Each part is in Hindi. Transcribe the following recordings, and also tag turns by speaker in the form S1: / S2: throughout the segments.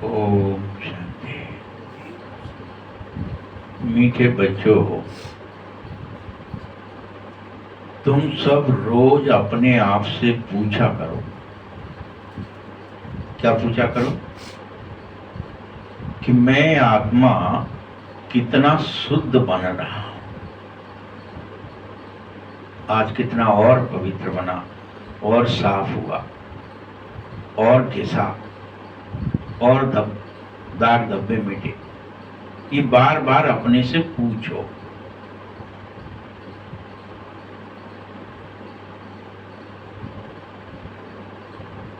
S1: ओम शांति। मीठे बच्चों, तुम सब रोज अपने आप से पूछा करो। क्या पूछा करो? कि मैं आत्मा कितना शुद्ध बन रहा हूं, आज कितना और पवित्र बना, और साफ हुआ, और घिसा, और दाग धब्बे मिटे। ये बार बार अपने से पूछो।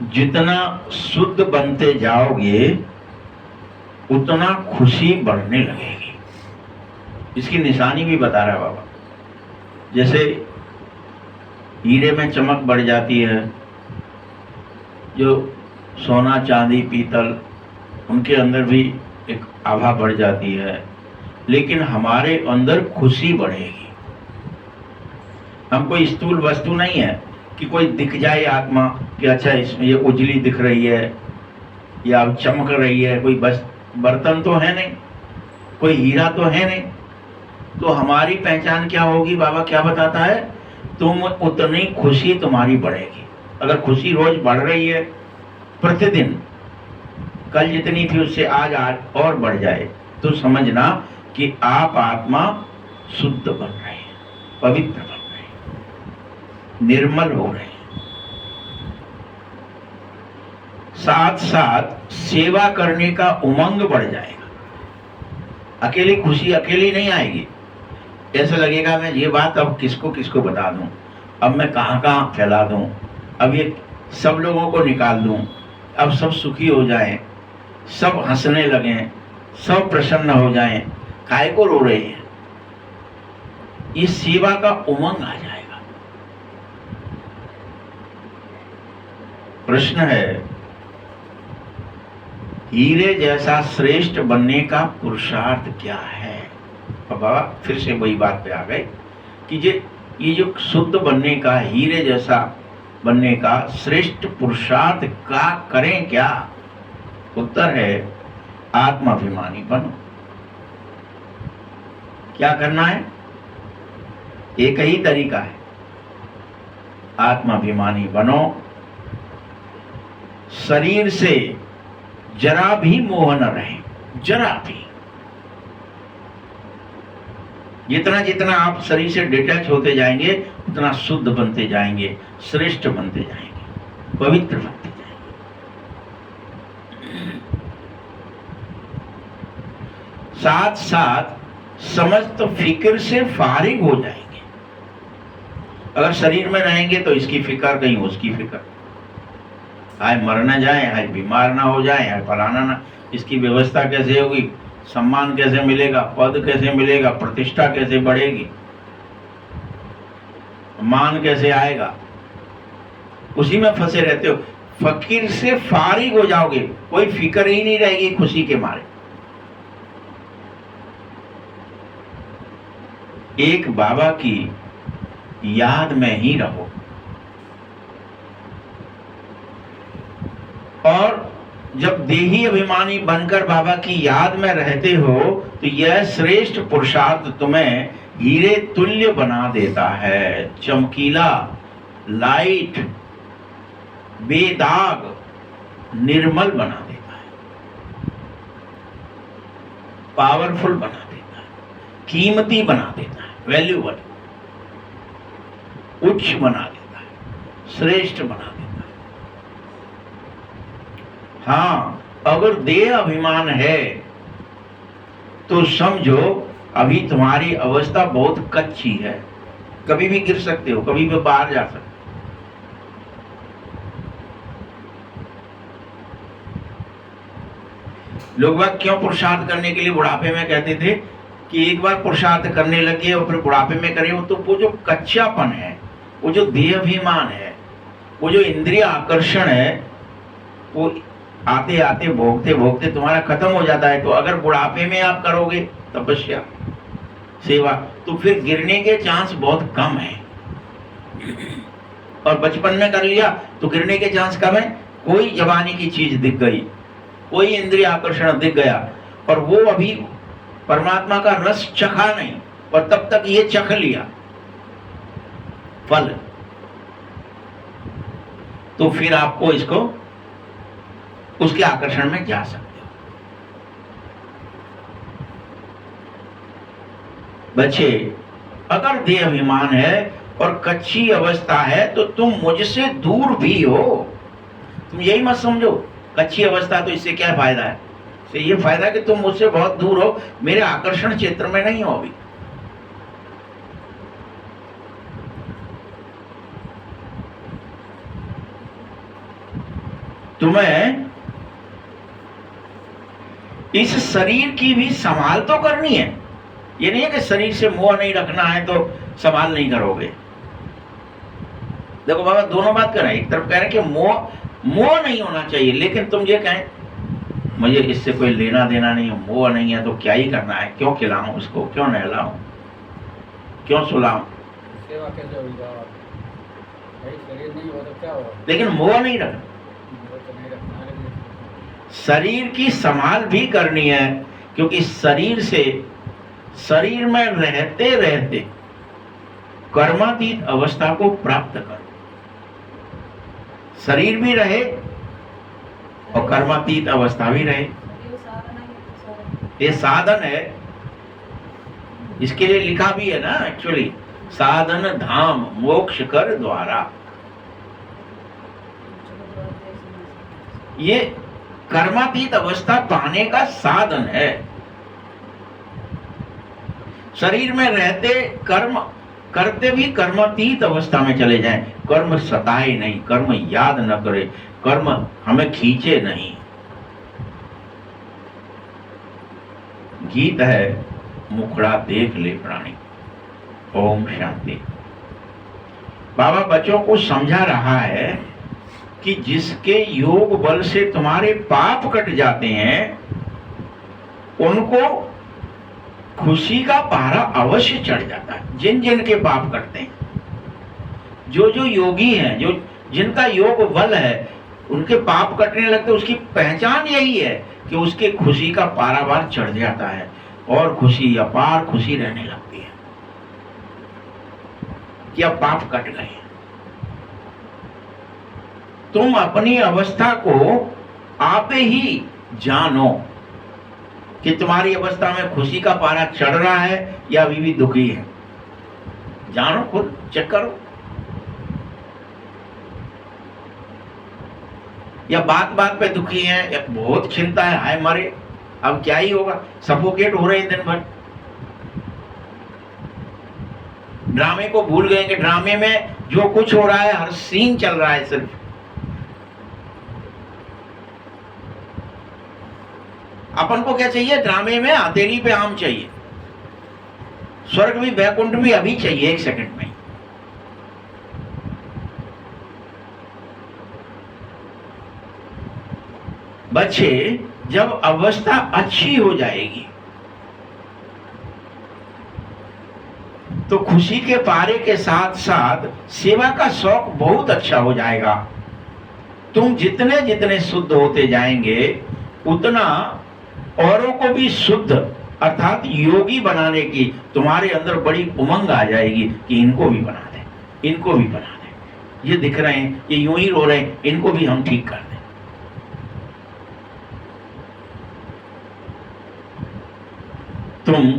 S1: जितना शुद्ध बनते जाओगे उतना खुशी बढ़ने लगेगी। इसकी निशानी भी बता रहा है बाबा। जैसे हीरे में चमक बढ़ जाती है, जो सोना चांदी पीतल उनके अंदर भी एक आभा बढ़ जाती है, लेकिन हमारे अंदर खुशी बढ़ेगी। हम कोई स्थूल वस्तु नहीं है कि कोई दिख जाए आत्मा कि अच्छा इसमें ये उजली दिख रही है या चमक रही है, कोई बस बर्तन तो है नहीं, कोई हीरा तो है नहीं। तो हमारी पहचान क्या होगी? बाबा क्या बताता है? तुम उतनी खुशी तुम्हारी बढ़ेगी। अगर खुशी रोज बढ़ रही है, प्रतिदिन कल जितनी थी उससे आज और बढ़ जाए, तो समझना कि आप आत्मा शुद्ध बन रहे हैं, पवित्र बन रहे हैं, निर्मल हो रहे हैं। साथ साथ सेवा करने का उमंग बढ़ जाएगा। अकेली खुशी अकेली नहीं आएगी। ऐसा लगेगा मैं ये बात अब किसको किसको बता दूं, अब मैं कहां कहां फैला दूं, अब ये सब लोगों को निकाल दूं, अब सब सुखी हो जाएं, सब हंसने लगें, सब प्रसन्न हो जाएं, काहे को रो रहे हैं। इस सेवा का उमंग आ जाएगा। प्रश्न है, हीरे जैसा श्रेष्ठ बनने का पुरुषार्थ क्या है? बाबा फिर से वही बात पे आ गए कि ये जो शुद्ध बनने का, हीरे जैसा बनने का श्रेष्ठ पुरुषार्थ का करें क्या? उत्तर है, आत्माभिमानी बनो। क्या करना है? एक ही तरीका है, आत्माभिमानी बनो। शरीर से जरा भी मोह न रहे, जरा भी। जितना जितना आप शरीर से डिटैच होते जाएंगे उतना शुद्ध बनते जाएंगे, श्रेष्ठ बनते जाएंगे, पवित्र बनते जाएंगे। साथ साथ समस्त फिक्र से फारिग हो जाएंगे। अगर शरीर में रहेंगे तो इसकी फिक्र, कहीं उसकी फिक्र, हाय मर न जाए, हाय बीमार ना हो जाए, हाय फलाना ना, इसकी व्यवस्था कैसे होगी, सम्मान कैसे मिलेगा, पद कैसे मिलेगा, प्रतिष्ठा कैसे बढ़ेगी, मान कैसे आएगा, उसी में फंसे रहते हो। फकीर से फारिग हो जाओगे, कोई फिक्र ही नहीं रहेगी खुशी के मारे। एक बाबा की याद में ही रहो, और जब देही अभिमानी बनकर बाबा की याद में रहते हो तो यह श्रेष्ठ पुरुषार्थ तुम्हें हीरे तुल्य बना देता है, चमकीला, लाइट, बेदाग, निर्मल बना देता है, पावरफुल बना देता है, कीमती बना देता है, वैल्यूबल, उच्च बना देता है, श्रेष्ठ बना देता है। हाँ, अगर देह अभिमान है तो समझो अभी तुम्हारी अवस्था बहुत कच्ची है, कभी भी गिर सकते हो, कभी भी बाहर जा सकते हो। लोग बात क्यों पुरुषार्थ करने के लिए बुढ़ापे में कहते थे कि एक बार पुरुषार्थ करने लगे और फिर बुढ़ापे में करे हो, तो वो जो कच्चापन है, वो जो देह अभिमान है, वो जो इंद्रिय आकर्षण है, वो आते आते भोगते भोगते तुम्हारा खत्म हो जाता है। तो अगर बुढ़ापे में आप करोगे तपस्या, सेवा, तो फिर गिरने के चांस बहुत कम है। और बचपन में कर लिया तो गिरने के चांस कम है। कोई जवानी की चीज दिख गई कोई इंद्रिय आकर्षण दिख गया और वो अभी परमात्मा का रस चखा नहीं, और तब तक ये चख लिया फल, तो फिर आपको इसको उसके आकर्षण में जा सकते हो। बच्चे, अगर देह अभिमान है और कच्ची अवस्था है तो तुम मुझसे दूर भी हो। तुम यही मत समझो कच्ची अवस्था तो इससे क्या फायदा है, इससे ये फायदा है कि तुम मुझसे बहुत दूर हो, मेरे आकर्षण क्षेत्र में नहीं हो अभी। तुम्हें इस शरीर की भी संभाल तो करनी है। ये नहीं है कि शरीर से मोह नहीं रखना है तो संभाल नहीं करोगे। देखो बाबा दोनों बात कर रहे हैं, एक तरफ कह रहे हैं कि मोह नहीं होना चाहिए, लेकिन तुम ये कहें मुझे इससे कोई लेना देना नहीं है, मोह नहीं है तो क्या ही करना है, क्यों खिलाऊं उसको, क्यों नहलाऊं, क्यों सुलाऊं,
S2: सेवा कैसे होगी बाबा? भाई शरीर नहीं हो तो क्या होगा?
S1: लेकिन मोह नहीं रखना। शरीर की संभाल भी करनी है, क्योंकि शरीर में रहते रहते कर्मातीत अवस्था को प्राप्त करो। शरीर भी रहे और कर्मातीत अवस्था भी रहे, ये साधन है। इसके लिए लिखा भी है ना एक्चुअली, साधन धाम मोक्ष कर द्वारा। ये कर्मातीत अवस्था पाने का साधन है। शरीर में रहते कर्म करते भी कर्मातीत अवस्था में चले जाएं, कर्म सताए नहीं, कर्म याद न करे, कर्म हमें खींचे नहीं। गीत है मुखड़ा देख ले प्राणी। ओम शांति। बाबा बच्चों को समझा रहा है कि जिसके योग बल से तुम्हारे पाप कट जाते हैं उनको खुशी का पारा अवश्य चढ़ जाता है। जिन जिन के पाप कटते हैं, जो योगी हैं, जो जिनका योग बल है, उनके पाप कटने लगते, उसकी पहचान यही है कि उसके खुशी का पारावार चढ़ जाता है और खुशी अपार खुशी रहने लगती है कि अब पाप कट गए। तुम अपनी अवस्था को आप ही जानो कि तुम्हारी अवस्था में खुशी का पारा चढ़ रहा है या अभी भी दुखी है। जानो, खुद चेक करो। या बात बात पे दुखी है, या बहुत चिंता है, हाय मरे अब क्या ही होगा, सफोकेट हो रहे हैं दिन भर। ड्रामे को भूल गए कि ड्रामे में जो कुछ हो रहा है, हर सीन चल रहा है सिर्फ। अपन को क्या चाहिए? ड्रामे में हथेली पे आम चाहिए, स्वर्ग भी वैकुंठ भी अभी चाहिए, 1 सेकंड में। बच्चे, जब अवस्था अच्छी हो जाएगी तो खुशी के पारे के साथ साथ सेवा का शौक बहुत अच्छा हो जाएगा। तुम जितने जितने शुद्ध होते जाएंगे उतना औरों को भी शुद्ध अर्थात योगी बनाने की तुम्हारे अंदर बड़ी उमंग आ जाएगी कि इनको भी बना दें, इनको भी बना दें। ये दिख रहे हैं, ये यूं ही रो रहे हैं, इनको भी हम ठीक कर दें। तुम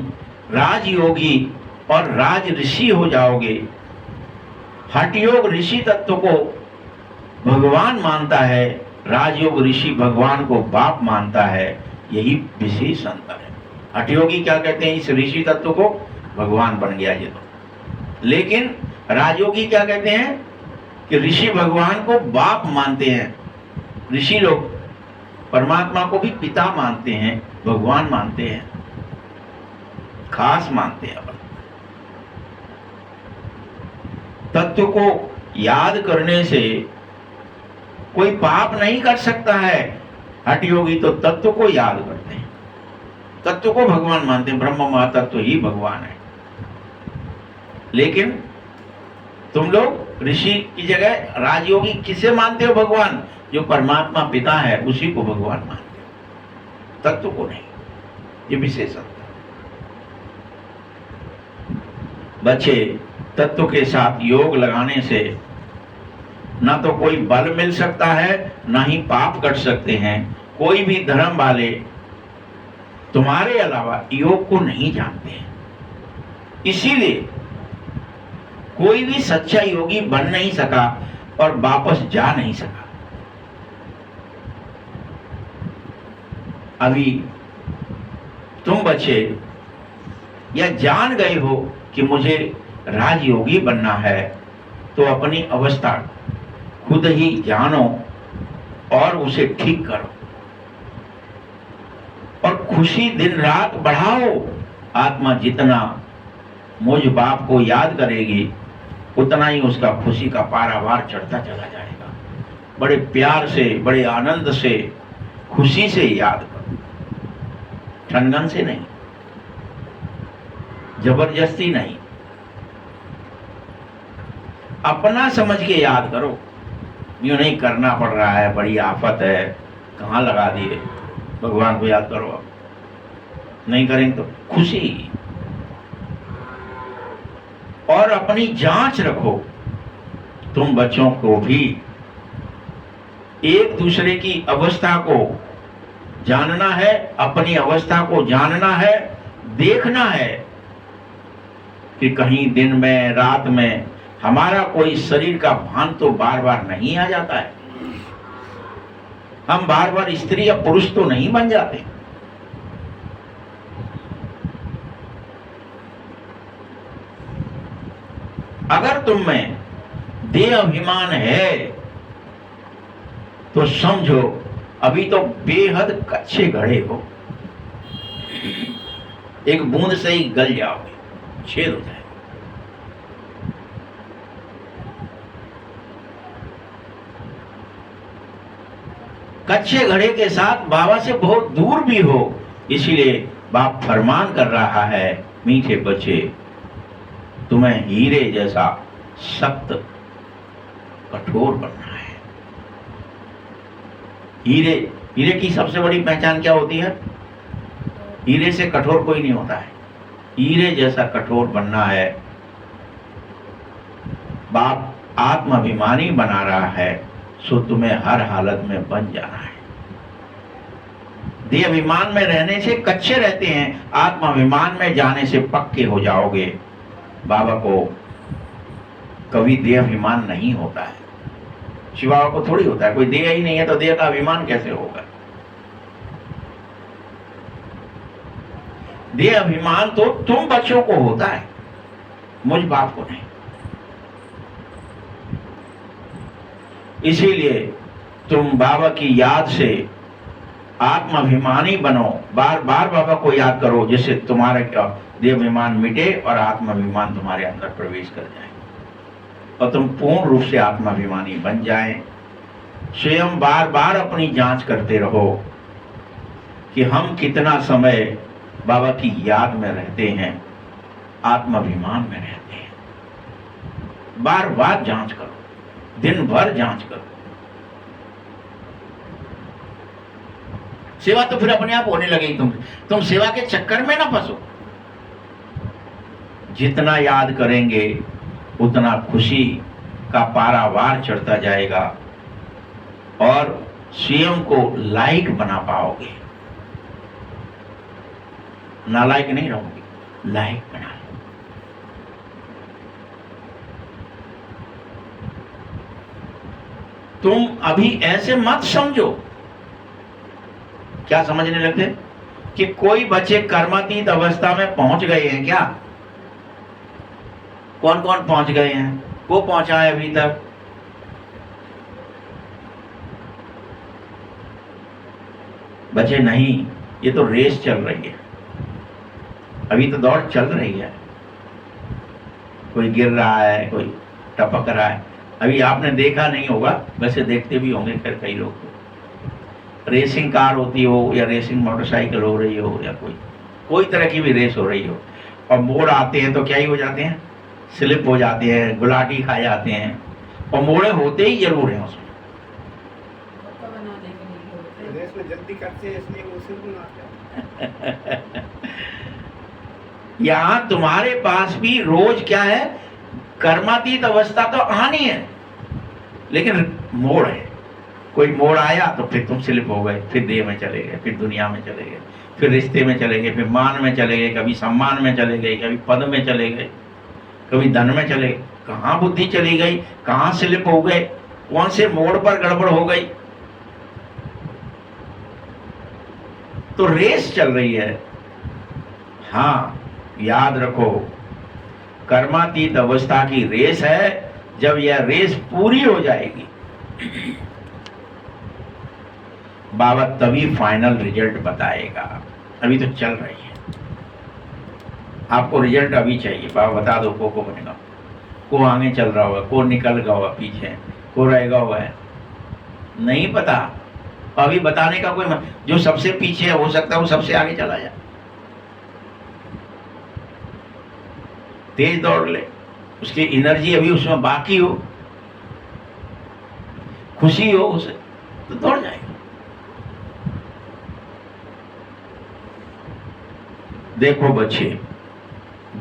S1: राजयोगी और राज ऋषि हो जाओगे। हठयोग ऋषि तत्व को भगवान मानता है, राजयोग ऋषि भगवान को बाप मानता है। यही विशेष अंतर है। हठयोगी क्या कहते हैं? इस ऋषि तत्व को भगवान बन गया ये तो। लेकिन राजयोगी क्या कहते हैं कि ऋषि भगवान को बाप मानते हैं। ऋषि लोग परमात्मा को भी पिता मानते हैं, भगवान मानते हैं, खास मानते हैं। अपन तत्व को याद करने से कोई पाप नहीं कर सकता है। हठयोगी तो तत्व को याद करते हैं, तत्व को भगवान मानते हैं, ब्रह्म महातत्व ही भगवान है। लेकिन तुम लोग ऋषि की जगह राजयोगी किसे मानते हो? भगवान, जो परमात्मा पिता है उसी को भगवान मानते हो। तत्व को नहीं। ये विशेषत्व। बच्चे, तत्व के साथ योग लगाने से ना तो कोई बल मिल सकता है, ना ही पाप कट सकते हैं। कोई भी धर्म वाले तुम्हारे अलावा योग को नहीं जानते हैं। इसीलिए कोई भी सच्चा योगी बन नहीं सका और वापस जा नहीं सका। अभी तुम बच्चे या जान गए हो कि मुझे राजयोगी बनना है, तो अपनी अवस्था खुद ही जानो और उसे ठीक करो और खुशी दिन रात बढ़ाओ। आत्मा जितना मुझ बाप को याद करेगी, उतना ही उसका खुशी का पारावार चढ़ता चला जाएगा। बड़े प्यार से, बड़े आनंद से, खुशी से याद करो, ठनगन से नहीं, जबरदस्ती नहीं। अपना समझ के याद करो। यूं नहीं करना पड़ रहा है, बड़ी आफत है, कहाँ लगा दिए, भगवान को याद करो। अब नहीं करेंगे तो खुशी। और अपनी जांच रखो। तुम बच्चों को भी एक दूसरे की अवस्था को जानना है, अपनी अवस्था को जानना है, देखना है कि कहीं दिन में, रात में हमारा कोई शरीर का भान तो बार बार नहीं आ जाता है। हम बार बार स्त्री या पुरुष तो नहीं बन जाते। अगर तुम में देह अभिमान है तो समझो अभी तो बेहद कच्चे घड़े हो। एक बूंद से ही गल जाओगे, छेद हो जाए। कच्चे घड़े के साथ बाबा से बहुत दूर भी हो, इसीलिए बाप फरमान कर रहा है, मीठे बच्चे तुम्हें हीरे जैसा सख्त कठोर बनना है। हीरे की सबसे बड़ी पहचान क्या होती है? हीरे से कठोर कोई नहीं होता है। हीरे जैसा कठोर बनना है। बाप आत्माभिमानी बना रहा है, सो तुम्हें हर हालत में बन जाना है। देह अभिमान में रहने से कच्चे रहते हैं, आत्माभिमान में जाने से पक्के हो जाओगे। बाबा को कभी देह अभिमान नहीं होता है। शिव बाबा को थोड़ी होता है, कोई देह ही नहीं है तो देह का अभिमान कैसे होगा? देह अभिमान तो तुम बच्चों को होता है, मुझ बाप को नहीं। इसीलिए तुम बाबा की याद से आत्माभिमानी बनो। बार बार बाबा को याद करो, जिससे तुम्हारा क्या देह अभिमान मिटे और आत्माभिमान तुम्हारे अंदर प्रवेश कर जाए और तुम पूर्ण रूप से आत्माभिमानी बन जाए। स्वयं बार बार अपनी जांच करते रहो कि हम कितना समय बाबा की याद में रहते हैं, आत्माभिमान में रहते हैं। बार बार जांच करो, दिन भर जांच करो। सेवा तो फिर अपने आप होने लगेगी। तुम सेवा के चक्कर में ना फंसो। जितना याद करेंगे उतना खुशी का पारावार चढ़ता जाएगा और स्वयं को लायक बना पाओगे। नालायक नहीं रहोगे, लायक बना लो। तुम अभी ऐसे मत समझो। क्या समझने लगते कि कोई बच्चे कर्मातीत अवस्था में पहुंच गए हैं क्या? कौन कौन पहुंच गए हैं? वो पहुंचा है अभी तक? बच्चे नहीं, ये तो रेस चल रही है, अभी तो दौड़ चल रही है। कोई गिर रहा है, कोई टपक रहा है। अभी आपने देखा नहीं होगा, वैसे देखते भी होंगे खैर कई लोग। रेसिंग कार होती हो या रेसिंग मोटरसाइकिल हो रही हो या कोई तरह की भी रेस हो रही हो, और मोड़ आते हैं तो क्या ही हो जाते हैं, स्लिप हो जाते हैं, गुलाटी खा जाते हैं, और मोड़े होते ही जरूर हैं उसमें।
S3: जल्दी करते हैं इसलिए वो शुरू ना
S1: यहां तुम्हारे पास भी रोज क्या है, कर्मातीत अवस्था तो आनी है, लेकिन मोड़ है। कोई मोड़ आया तो फिर तुम स्लिप हो गए, फिर देह में चले गए, फिर दुनिया में चले गए, फिर रिश्ते में चले गए, फिर मान में चले गए, कभी सम्मान में चले गए, कभी पद में चले गए, कभी धन में चले गए। कहां बुद्धि चली गई, कहां स्लिप हो गए, कौन से मोड़ पर गड़बड़ हो गई। तो रेस चल रही है। हाँ, याद रखो, कर्मातीत अवस्था की रेस है। जब यह रेस पूरी हो जाएगी बाबा तभी फाइनल रिजल्ट बताएगा। अभी तो चल रही है। आपको रिजल्ट अभी चाहिए। बाबा बता दो को बनेगा, को आगे चल रहा होगा, को निकल गया होगा पीछे, को रहेगा हुआ है, नहीं पता। अभी बताने का कोई जो सबसे पीछे है हो सकता है वो सबसे आगे चला जाए, तेज दौड़ ले, उसकी एनर्जी अभी उसमें बाकी हो, खुशी हो उसे, तो दौड़ जाएगा। देखो बच्चे,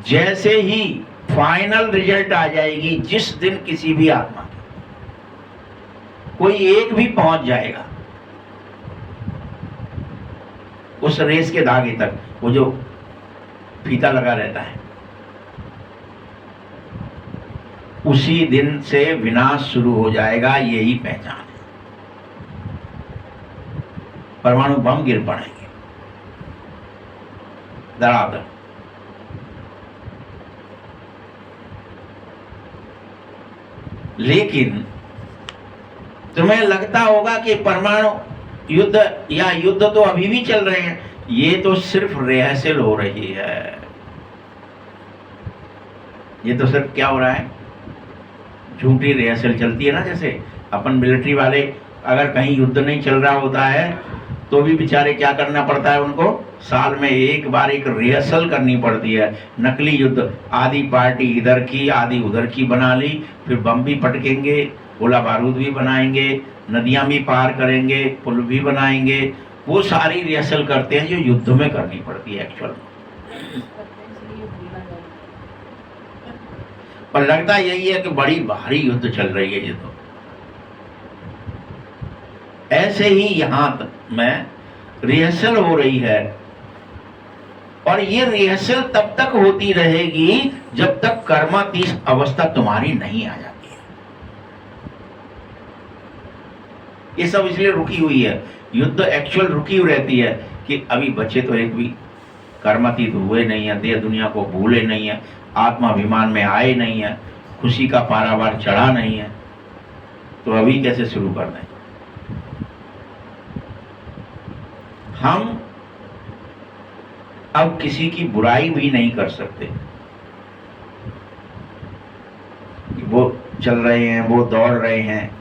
S1: जैसे ही फाइनल रिजल्ट आ जाएगी, जिस दिन किसी भी आत्मा की कोई एक भी पहुंच जाएगा उस रेस के धागे तक, वो जो फीता लगा रहता है, उसी दिन से विनाश शुरू हो जाएगा। यही पहचान है। परमाणु बम गिर पड़ेंगे धड़ाधड़। लेकिन तुम्हें लगता होगा कि परमाणु युद्ध या युद्ध तो अभी भी चल रहे हैं, ये तो सिर्फ रिहर्सल हो रही है। ये तो सिर्फ क्या हो रहा है, झूठी रिहर्सल चलती है ना। जैसे अपन मिलिट्री वाले अगर कहीं युद्ध नहीं चल रहा होता है तो भी बेचारे क्या करना पड़ता है उनको, साल में एक बार एक रिहर्सल करनी पड़ती है। नकली युद्ध, आधी पार्टी इधर की आधी उधर की बना ली, फिर बम भी पटकेंगे, गोला बारूद भी बनाएंगे, नदियां भी पार करेंगे, पुल भी बनाएंगे। वो सारी रिहर्सल करते हैं जो युद्ध में करनी पड़ती है एक्चुअल में। पर लगता यही है कि बड़ी भारी युद्ध चल रही है ये तो। ऐसे ही यहां में रिहर्सल हो रही है, और ये रिहर्सल तब तक होती रहेगी जब तक कर्मातीत अवस्था तुम्हारी नहीं आ जाती है। ये सब इसलिए रुकी हुई है, युद्ध एक्चुअल रुकी हुई रहती है कि अभी बच्चे तो एक भी कर्मातीत हुए नहीं है, देह दुनिया को भूले नहीं है, आत्माभिमान में आए नहीं है, खुशी का पारावार चढ़ा नहीं है, तो अभी कैसे शुरू कर दें। हम अब किसी की बुराई भी नहीं कर सकते। वो चल रहे हैं, वो दौड़ रहे हैं,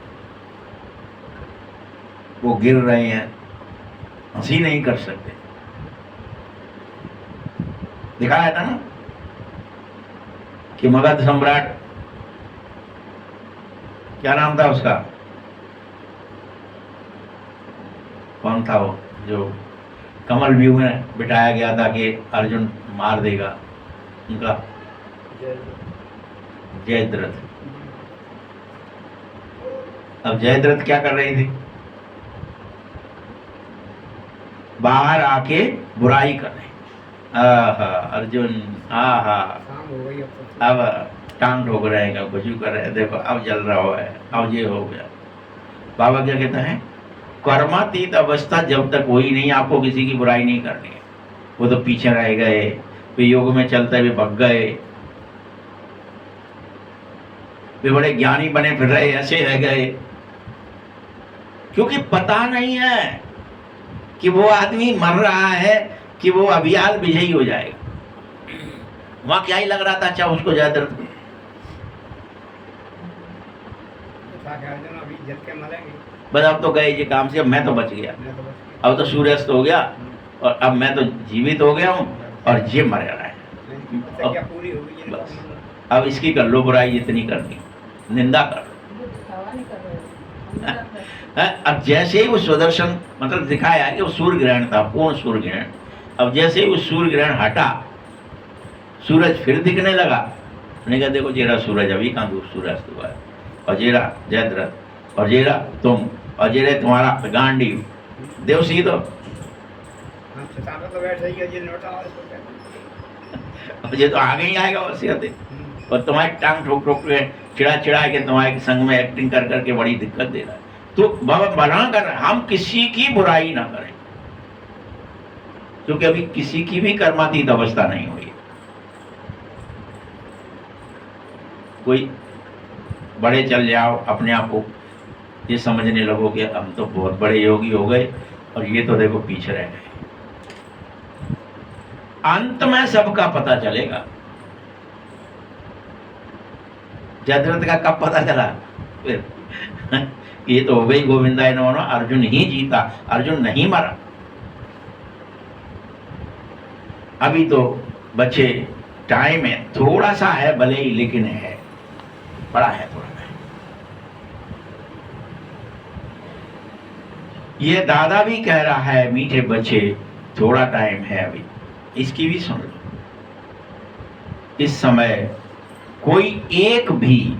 S1: वो गिर रहे हैं, हंसी नहीं कर सकते। दिखाया था ना कि मगध सम्राट, क्या नाम था उसका, कौन था वो जो कमल व्यू में बिठाया गया था कि अर्जुन मार देगा, उनका जयद्रथ। अब जयद्रथ क्या कर रही थी, बाहर आके बुराई कर रहे, अर्जुन अब टांग ठोक रहे हैं, कुछ कर रहे हैं, देखो अब जल रहा है, अब ये हो गया। बाबा क्या कहते हैं, कर्मातीत अवस्था जब तक हुई नहीं, आपको किसी की बुराई नहीं करनी है। वो तो पीछे रह गए, वे योग में चलते हुए भग गए, वे बड़े ज्ञानी बने फिर रहे, ऐसे रह गए, क्योंकि पता नहीं है कि वो आदमी मर रहा है कि वो अभियान विजयी हो जाएगा। वहां क्या ही लग रहा था, अच्छा उसको ज्यादा बस अब तो गए ये काम से, अब मैं तो बच गया, अब तो सूर्यास्त हो गया और अब मैं तो जीवित हो गया हूँ और ये मर रहा है। बस अब इसकी कर लो बुराई जितनी करनी, निंदा कर लो। अब जैसे ही वो सुदर्शन मतलब दिखाया कि वो सूर्य ग्रहण था, पूर्ण सूर्य ग्रहण। अब जैसे ही वो सूर्य ग्रहण हटा, सूरज फिर दिखने लगा। मैंने कहा देखो जेरा सूरज अभी कहाँ दूर सूरज हुआ है, और जेरा जयद्रथ, और जेरा तुम, और जेरे तुम्हारा गांडी देव सी दो,
S3: हम सितारा तो बैठ रही है, ये नोटा वाले तो बैठ
S1: और ये तो आगे ही आएगा वसीयत है। और तुम्हारी टांग ठोक ठोक के चिड़ा चिड़ा के तुम्हारे संग में एक्टिंग कर करके बड़ी दिक्कत दे रहा है। तो बाबा बना कर हम किसी की बुराई ना करें, क्योंकि अभी किसी की भी कर्मातीत अवस्था नहीं हुई। कोई बड़े चल जाओ, अपने आप को ये समझने लगो कि हम तो बहुत बड़े योगी हो गए, और ये तो देखो पीछे रह गए। अंत में सबका पता चलेगा। जयद्रथ का कब पता चला फिर ये तो हो गई गोविंदाय नमः, अर्जुन ही जीता, अर्जुन नहीं मरा। अभी तो बच्चे टाइम है, थोड़ा सा है भले ही, लेकिन है, बड़ा है थोड़ा है। ये दादा भी कह रहा है मीठे बच्चे थोड़ा टाइम है अभी, इसकी भी सुन लो। इस समय कोई एक भी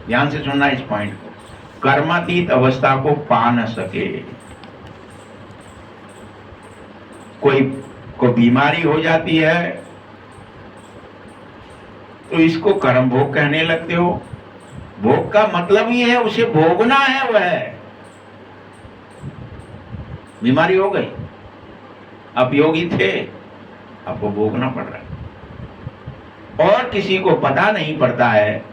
S1: ध्यान से सुनना इस पॉइंट को, कर्मातीत अवस्था को पा न सके। कोई को बीमारी हो जाती है तो इसको कर्म भोग कहने लगते हो। भोग का मतलब ये है उसे भोगना है। वह बीमारी हो गई, अब योगी थे, आपको भोगना पड़ रहा है। और किसी को पता नहीं पड़ता है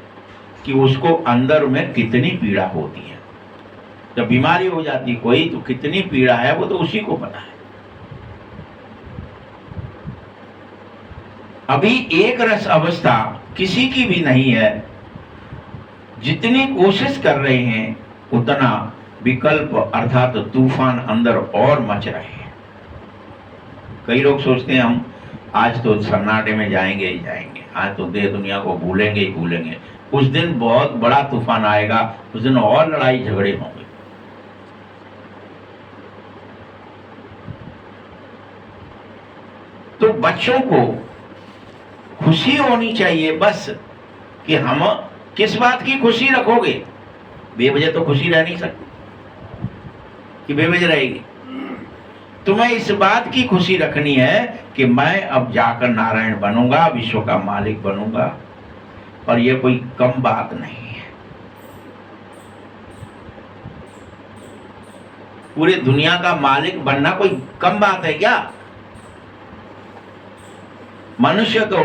S1: कि उसको अंदर में कितनी पीड़ा होती है। जब बीमारी हो जाती कोई तो कितनी पीड़ा है वो तो उसी को पता है। अभी एक रस अवस्था किसी की भी नहीं है। जितनी कोशिश कर रहे हैं उतना विकल्प अर्थात तूफान अंदर और मच रहे हैं। कई लोग सोचते हैं हम आज तो सन्नाटे में जाएंगे ही जाएंगे, आज तो देह दुनिया को भूलेंगे ही भूलेंगे। उस दिन बहुत बड़ा तूफान आएगा, उस दिन और लड़ाई झगड़े होंगे। तो बच्चों को खुशी होनी चाहिए बस, कि हम किस बात की खुशी रखोगे। बेवजह तो खुशी रह नहीं सकती कि बेवजह रहेगी। तुम्हें इस बात की खुशी रखनी है कि मैं अब जाकर नारायण बनूंगा, विश्व का मालिक बनूंगा, और ये कोई कम बात नहीं है। पूरी दुनिया का मालिक बनना कोई कम बात है क्या? मनुष्य तो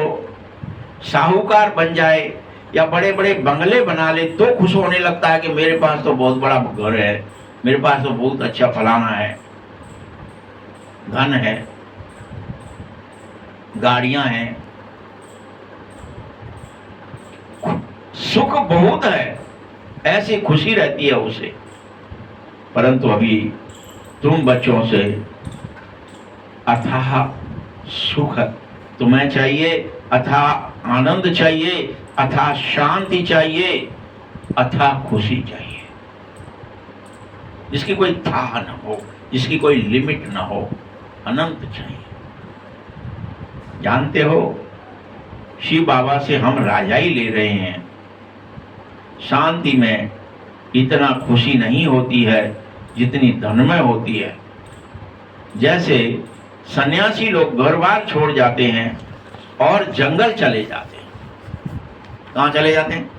S1: साहूकार बन जाए या बड़े बड़े बंगले बना ले तो खुश होने लगता है कि मेरे पास तो बहुत बड़ा घर है, मेरे पास तो बहुत अच्छा फलाना है, धन है, गाड़ियां हैं, सुख बहुत है, ऐसी खुशी रहती है उसे। परंतु अभी तुम बच्चों से अथाह सुख तुम्हें चाहिए, अथाह आनंद चाहिए, अथाह शांति चाहिए, अथाह खुशी चाहिए, जिसकी कोई था न हो, जिसकी कोई लिमिट न हो, अनंत चाहिए। जानते हो शिव बाबा से हम राजाई ले रहे हैं। शांति में इतना खुशी नहीं होती है जितनी धन में होती है। जैसे सन्यासी लोग घर बार छोड़ जाते हैं और जंगल चले जाते हैं। कहां चले जाते हैं?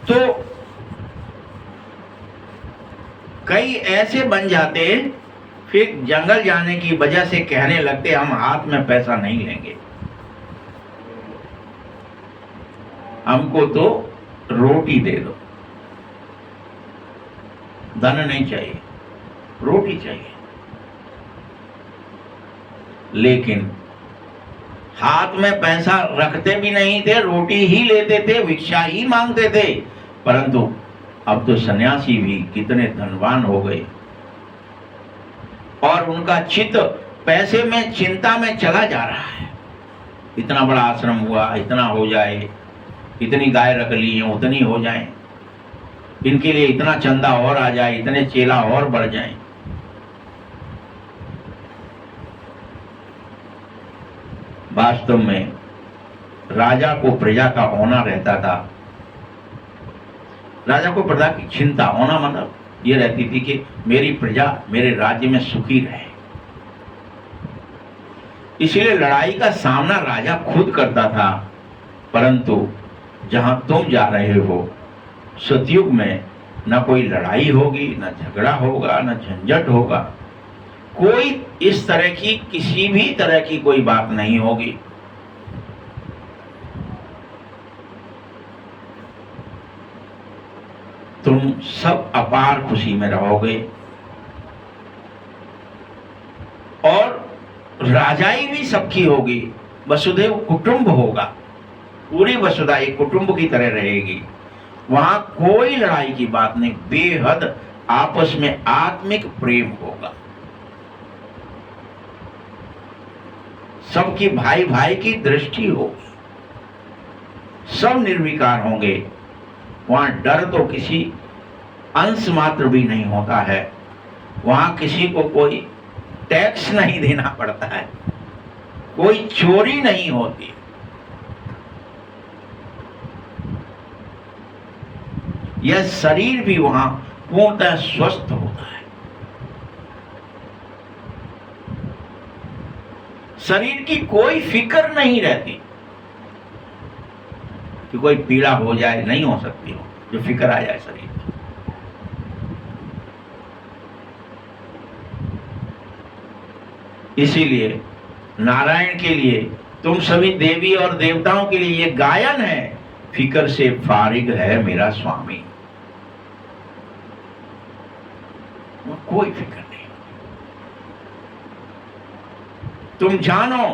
S1: तो कई ऐसे बन जाते, फिर जंगल जाने की वजह से कहने लगते हम हाथ में पैसा नहीं लेंगे, हमको तो रोटी दे दो, धन नहीं चाहिए, रोटी चाहिए। लेकिन हाथ में पैसा रखते भी नहीं थे, रोटी ही लेते थे, भिक्षा ही मांगते थे। परंतु अब तो सन्यासी भी कितने धनवान हो गए और उनका चित्त पैसे में, चिंता में चला जा रहा है। इतना बड़ा आश्रम हुआ, इतना हो जाए, इतनी गाय रख ली हैं, उतनी हो जाए, इनके लिए इतना चंदा और आ जाए, इतने चेला और बढ़ जाएं। वास्तव में राजा को प्रजा का होना रहता था। राजा को प्रजा की चिंता होना मतलब ये रहती थी कि मेरी प्रजा मेरे राज्य में सुखी रहे। इसलिए लड़ाई का सामना राजा खुद करता था। परंतु जहां तुम जा रहे हो, सतयुग में न कोई लड़ाई होगी, न झगड़ा होगा, न झंझट होगा, कोई इस तरह की किसी भी तरह की कोई बात नहीं होगी। तुम सब अपार खुशी में रहोगे और राजाई भी सबकी होगी। वसुधैव कुटुंब होगा, पूरी वसुधा एक कुटुंब की तरह रहेगी। वहां कोई लड़ाई की बात नहीं, बेहद आपस में आत्मिक प्रेम होगा। सबकी भाई भाई की दृष्टि होगी, सब निर्विकार होंगे। वहां डर तो किसी अंश मात्र भी नहीं होता है। वहां किसी को कोई टैक्स नहीं देना पड़ता है, कोई चोरी नहीं होती। यह शरीर भी वहां पूर्णतः स्वस्थ होता है। शरीर की कोई फिक्र नहीं रहती कि कोई पीड़ा हो जाए, नहीं हो सकती हो जो फिक्र आ जाए शरीर की। इसीलिए नारायण के लिए, तुम सभी देवी और देवताओं के लिए ये गायन है, फिक्र से फारिग है मेरा स्वामी। कोई फिक्र नहीं। तुम जानो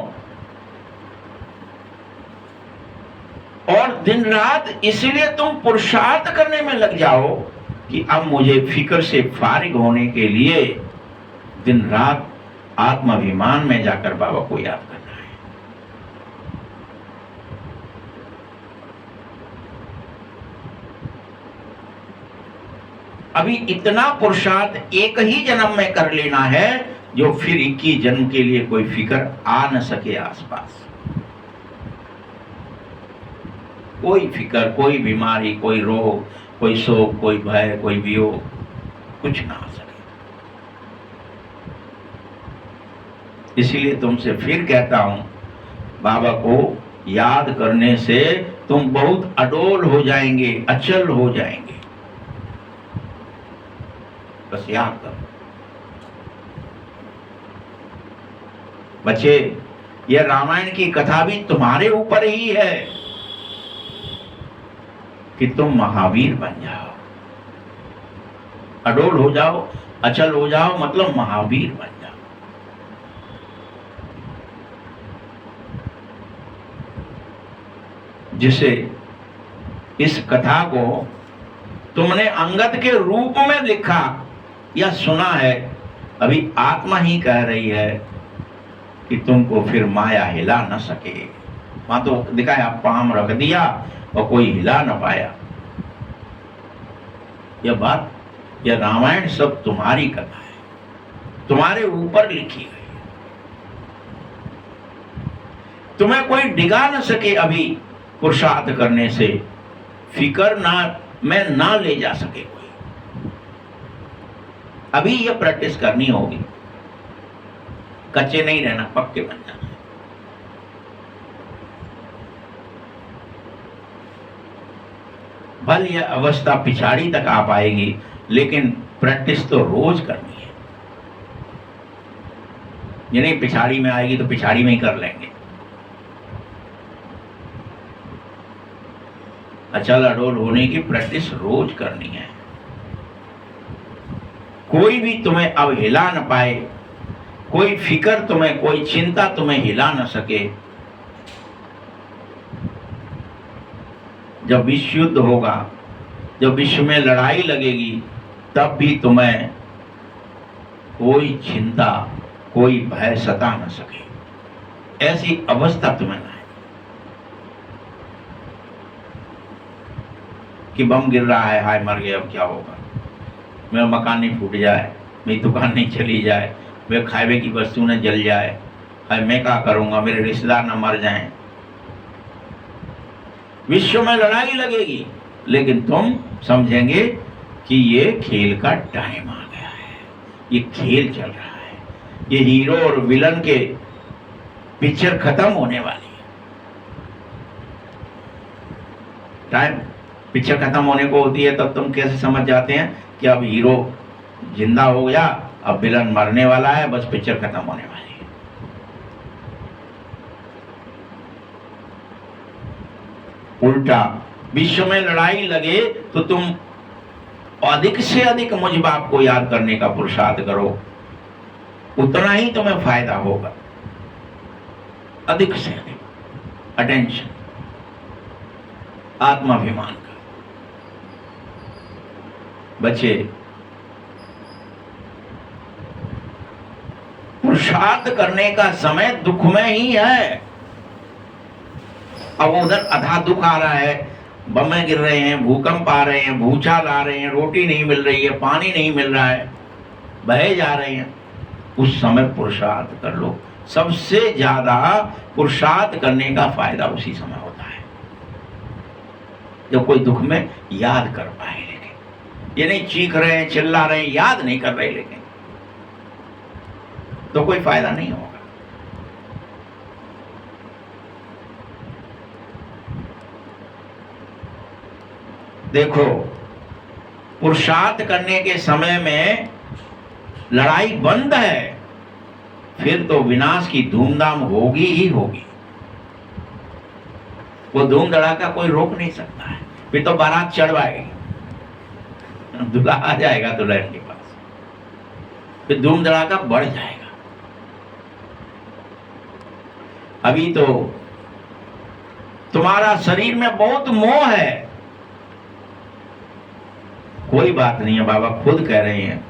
S1: और दिन रात इसलिए तुम पुरुषार्थ करने में लग जाओ कि अब मुझे फिक्र से फारिग होने के लिए दिन रात आत्माभिमान में जाकर बाबा को याद करना है। अभी इतना पुरुषार्थ एक ही जन्म में कर लेना है जो फिर 21 जन्म के लिए कोई फिक्र आ न सके आसपास। कोई फिक्र, कोई बीमारी, कोई रोग, कोई शोक, कोई भय, कोई वियोग, कुछ ना आ सके। इसीलिए तुमसे फिर कहता हूं, बाबा को याद करने से तुम बहुत अडोल हो जाएंगे, अचल हो जाएंगे। बस याद करो बच्चे, यह रामायण की कथा भी तुम्हारे ऊपर ही है कि तुम महावीर बन जाओ, अडोल हो जाओ, अचल हो जाओ, मतलब महावीर बन जाओ। जिसे इस कथा को तुमने अंगद के रूप में लिखा या सुना है, अभी आत्मा ही कह रही है कि तुमको फिर माया हिला न सके। वहां तो दिखाया पाम रख दिया और कोई हिला न पाया। यह बात, यह रामायण सब तुम्हारी कथा है, तुम्हारे ऊपर लिखी गई। तुम्हें कोई डिगा न सके अभी पुरुषार्थ करने से, फिकर ना में ना ले जा सके कोई। अभी यह प्रैक्टिस करनी होगी, कच्चे नहीं रहना, पक्के बन जाना। भले यह अवस्था पिछाड़ी तक आ पाएगी, लेकिन प्रैक्टिस तो रोज करनी है। ये नहीं पिछाड़ी में आएगी तो पिछाड़ी में ही कर लेंगे। अचल अडोल होने की प्रैक्टिस रोज करनी है। कोई भी तुम्हें अब हिला न पाए, कोई फिक्र तुम्हें, कोई चिंता तुम्हें हिला न सके। जब विश्व युद्ध होगा, जब विश्व में लड़ाई लगेगी, तब भी तुम्हें कोई चिंता, कोई भय सता न सके। ऐसी अवस्था तुम्हें ना है। कि बम गिर रहा है, हाय मर गए, अब क्या होगा, मेरा मकान नहीं फूट जाए, मेरी दुकान नहीं चली जाए, मेरे खावे की वस्तु न जल जाए, हाय मैं क्या करूंगा, मेरे रिश्तेदार न मर जाएं। विश्व में लड़ाई लगेगी, लेकिन तुम समझेंगे कि ये खेल का टाइम आ गया है, ये खेल चल रहा है, ये हीरो और विलन के पिक्चर खत्म होने वाली है। टाइम पिक्चर खत्म होने को होती है तब तुम कैसे समझ जाते हैं कि अब हीरो जिंदा हो गया, अब विलन मरने वाला है, बस पिक्चर खत्म होने वाली है। उल्टा विश्व में लड़ाई लगे तो तुम अधिक से अधिक मुझ बाप को याद करने का पुरुषार्थ करो, उतना ही तुम्हें फायदा होगा। अधिक से अधिक अटेंशन, आत्माभिमान का। बच्चे, पुरुषार्थ करने का समय दुख में ही है। अब उधर आधा दुख आ रहा है, बमें गिर रहे हैं, भूकंप आ रहे हैं, भूचाल आ रहे हैं, रोटी नहीं मिल रही है, पानी नहीं मिल रहा है, बहे जा रहे हैं, उस समय पुरुषार्थ कर लो। सबसे ज्यादा पुरुषार्थ करने का फायदा उसी समय होता है जब कोई दुख में याद कर पाए। लेकिन ये नहीं चीख रहे हैं, चिल्ला रहे हैं, याद नहीं कर रहे, लेकिन तो कोई फायदा नहीं होगा। देखो, पुरुषार्थ करने के समय में लड़ाई बंद है, फिर तो विनाश की धूमधाम होगी ही होगी। वो धूम धड़ाका कोई रोक नहीं सकता है। फिर तो बारात चढ़वाएगी, दूल्हा आ जाएगा दुल्हन के पास, फिर धूम धड़ाका बढ़ जाएगा। अभी तो तुम्हारा शरीर में बहुत मोह है। कोई बात नहीं है, बाबा खुद कह रहे हैं,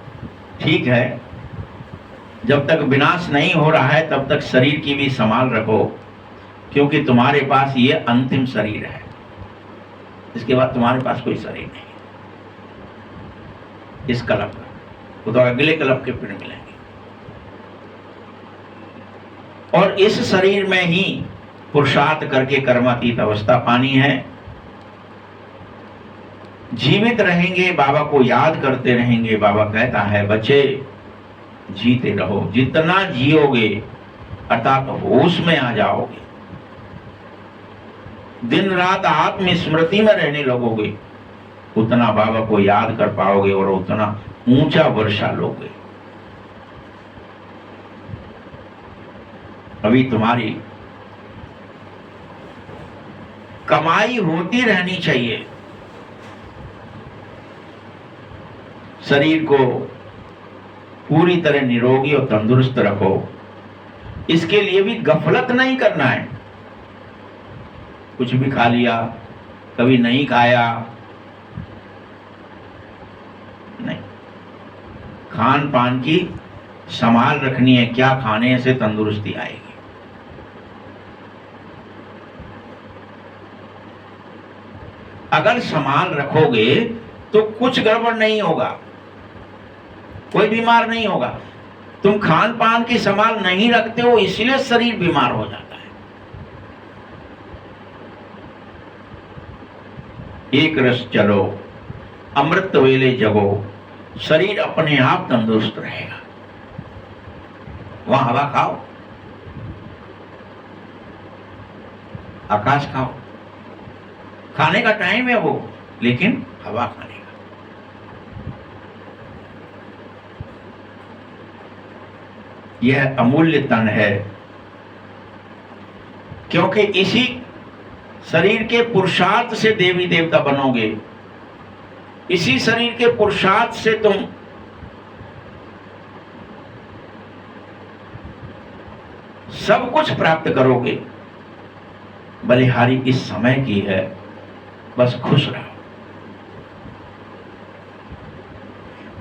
S1: ठीक है, जब तक विनाश नहीं हो रहा है तब तक शरीर की भी संभाल रखो, क्योंकि तुम्हारे पास ये अंतिम शरीर है। इसके बाद तुम्हारे पास कोई शरीर नहीं इस कल्प का, वो तो अगले कल्प के पिंड मिलेंगे। और इस शरीर में ही पुरुषार्थ करके कर्मातीत अवस्था पानी है। जीवित रहेंगे, बाबा को याद करते रहेंगे। बाबा कहता है, बच्चे जीते रहो, जितना जियोगे अर्थात होश में आ जाओगे, दिन रात आत्म स्मृति में रहने लगोगे, उतना बाबा को याद कर पाओगे और उतना ऊंचा वर्षा लोगे। अभी तुम्हारी कमाई होती रहनी चाहिए, शरीर को पूरी तरह निरोगी और तंदुरुस्त रखो। इसके लिए भी गफलत नहीं करना है। कुछ भी खा लिया, कभी नहीं खाया, नहीं। खान पान की संभाल रखनी है, क्या खाने से तंदुरुस्ती आएगी। अगर संभाल रखोगे तो कुछ गड़बड़ नहीं होगा, कोई बीमार नहीं होगा। तुम खान पान की संभाल नहीं रखते हो, इसलिए शरीर बीमार हो जाता है। एक रस चलो, अमृत वेले जगो, शरीर अपने आप तंदुरुस्त रहेगा। वहां हवा खाओ, आकाश खाओ, खाने का टाइम है वो, लेकिन हवा खाने का। यह अमूल्य तन है, क्योंकि इसी शरीर के पुरुषार्थ से देवी देवता बनोगे, इसी शरीर के पुरुषार्थ से तुम सब कुछ प्राप्त करोगे। बलिहारी इस समय की है, बस खुश रहो।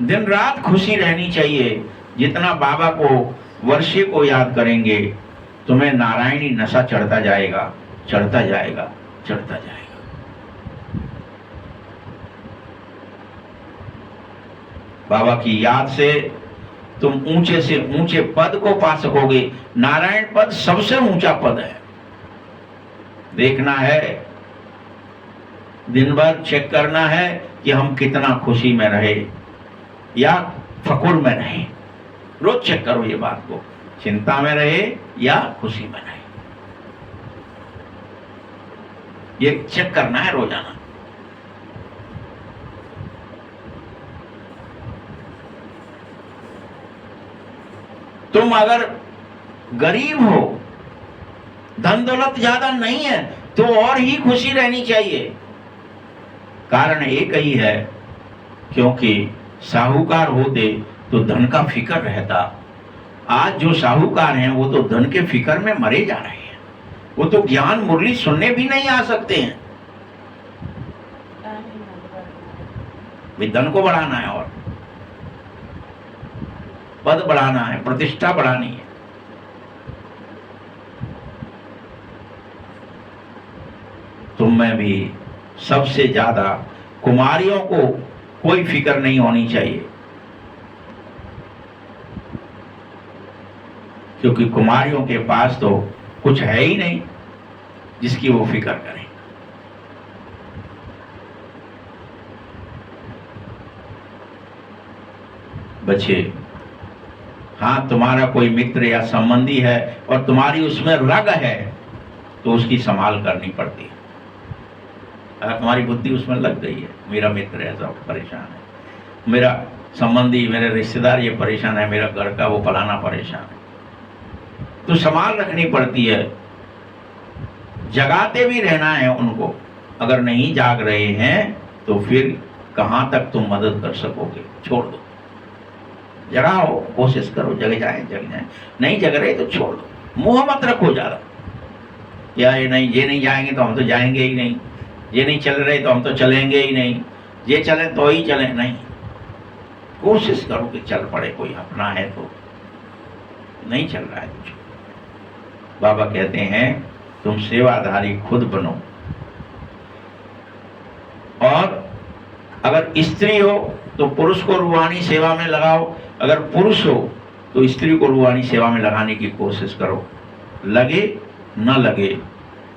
S1: दिन रात खुशी रहनी चाहिए। जितना बाबा को वर्षे को याद करेंगे, तुम्हें नारायणी नशा चढ़ता जाएगा, चढ़ता जाएगा, चढ़ता जाएगा। बाबा की याद से तुम ऊंचे से ऊंचे पद को पा सकोगे। नारायण पद सबसे ऊंचा पद है। देखना है, दिन भर चेक करना है कि हम कितना खुशी में रहे या फकुर में रहे। रोज चेक करो ये बात को, चिंता में रहे या खुशी में रहे, ये चेक करना है रोजाना। तुम अगर गरीब हो, धन दौलत ज्यादा नहीं है, तो और ही खुशी रहनी चाहिए। कारण एक ही है, क्योंकि साहूकार होते तो धन का फिक्र रहता। आज जो साहूकार हैं वो तो धन के फिक्र में मरे जा रहे हैं। वो तो ज्ञान मुरली सुनने भी नहीं आ सकते हैं। भी धन को बढ़ाना है और पद बढ़ाना है, प्रतिष्ठा बढ़ानी है। तुम में भी सबसे ज्यादा कुमारियों को कोई फिक्र नहीं होनी चाहिए, क्योंकि कुमारियों के पास तो कुछ है ही नहीं जिसकी वो फिक्र करें। बच्चे, हाँ तुम्हारा कोई मित्र या संबंधी है और तुम्हारी उसमें रग है तो उसकी संभाल करनी पड़ती है। अगर तुम्हारी बुद्धि उसमें लग गई है, मेरा मित्र ऐसा परेशान है, मेरा संबंधी, मेरे रिश्तेदार ये परेशान है, मेरा घर का वो फलाना परेशान है, तो संभाल रखनी पड़ती है। जगाते भी रहना है उनको। अगर नहीं जाग रहे हैं तो फिर कहां तक तुम मदद कर सकोगे? छोड़ दो, जगाओ, कोशिश करो, जग जाए। नहीं जग रहे तो छोड़ दो, मुंह मत रखो ज्यादा। या ये नहीं जाएंगे तो हम तो जाएंगे ही नहीं, ये नहीं चल रहे तो हम तो चलेंगे ही नहीं, ये चले तो ही चले नहीं। कोशिश करो कि चल पड़े, कोई अपना है तो। नहीं चल रहा है तो बाबा कहते हैं तुम सेवाधारी खुद बनो। और अगर स्त्री हो तो पुरुष को रूहानी सेवा में लगाओ, अगर पुरुष हो तो स्त्री को रूहानी सेवा में लगाने की कोशिश करो। लगे न लगे,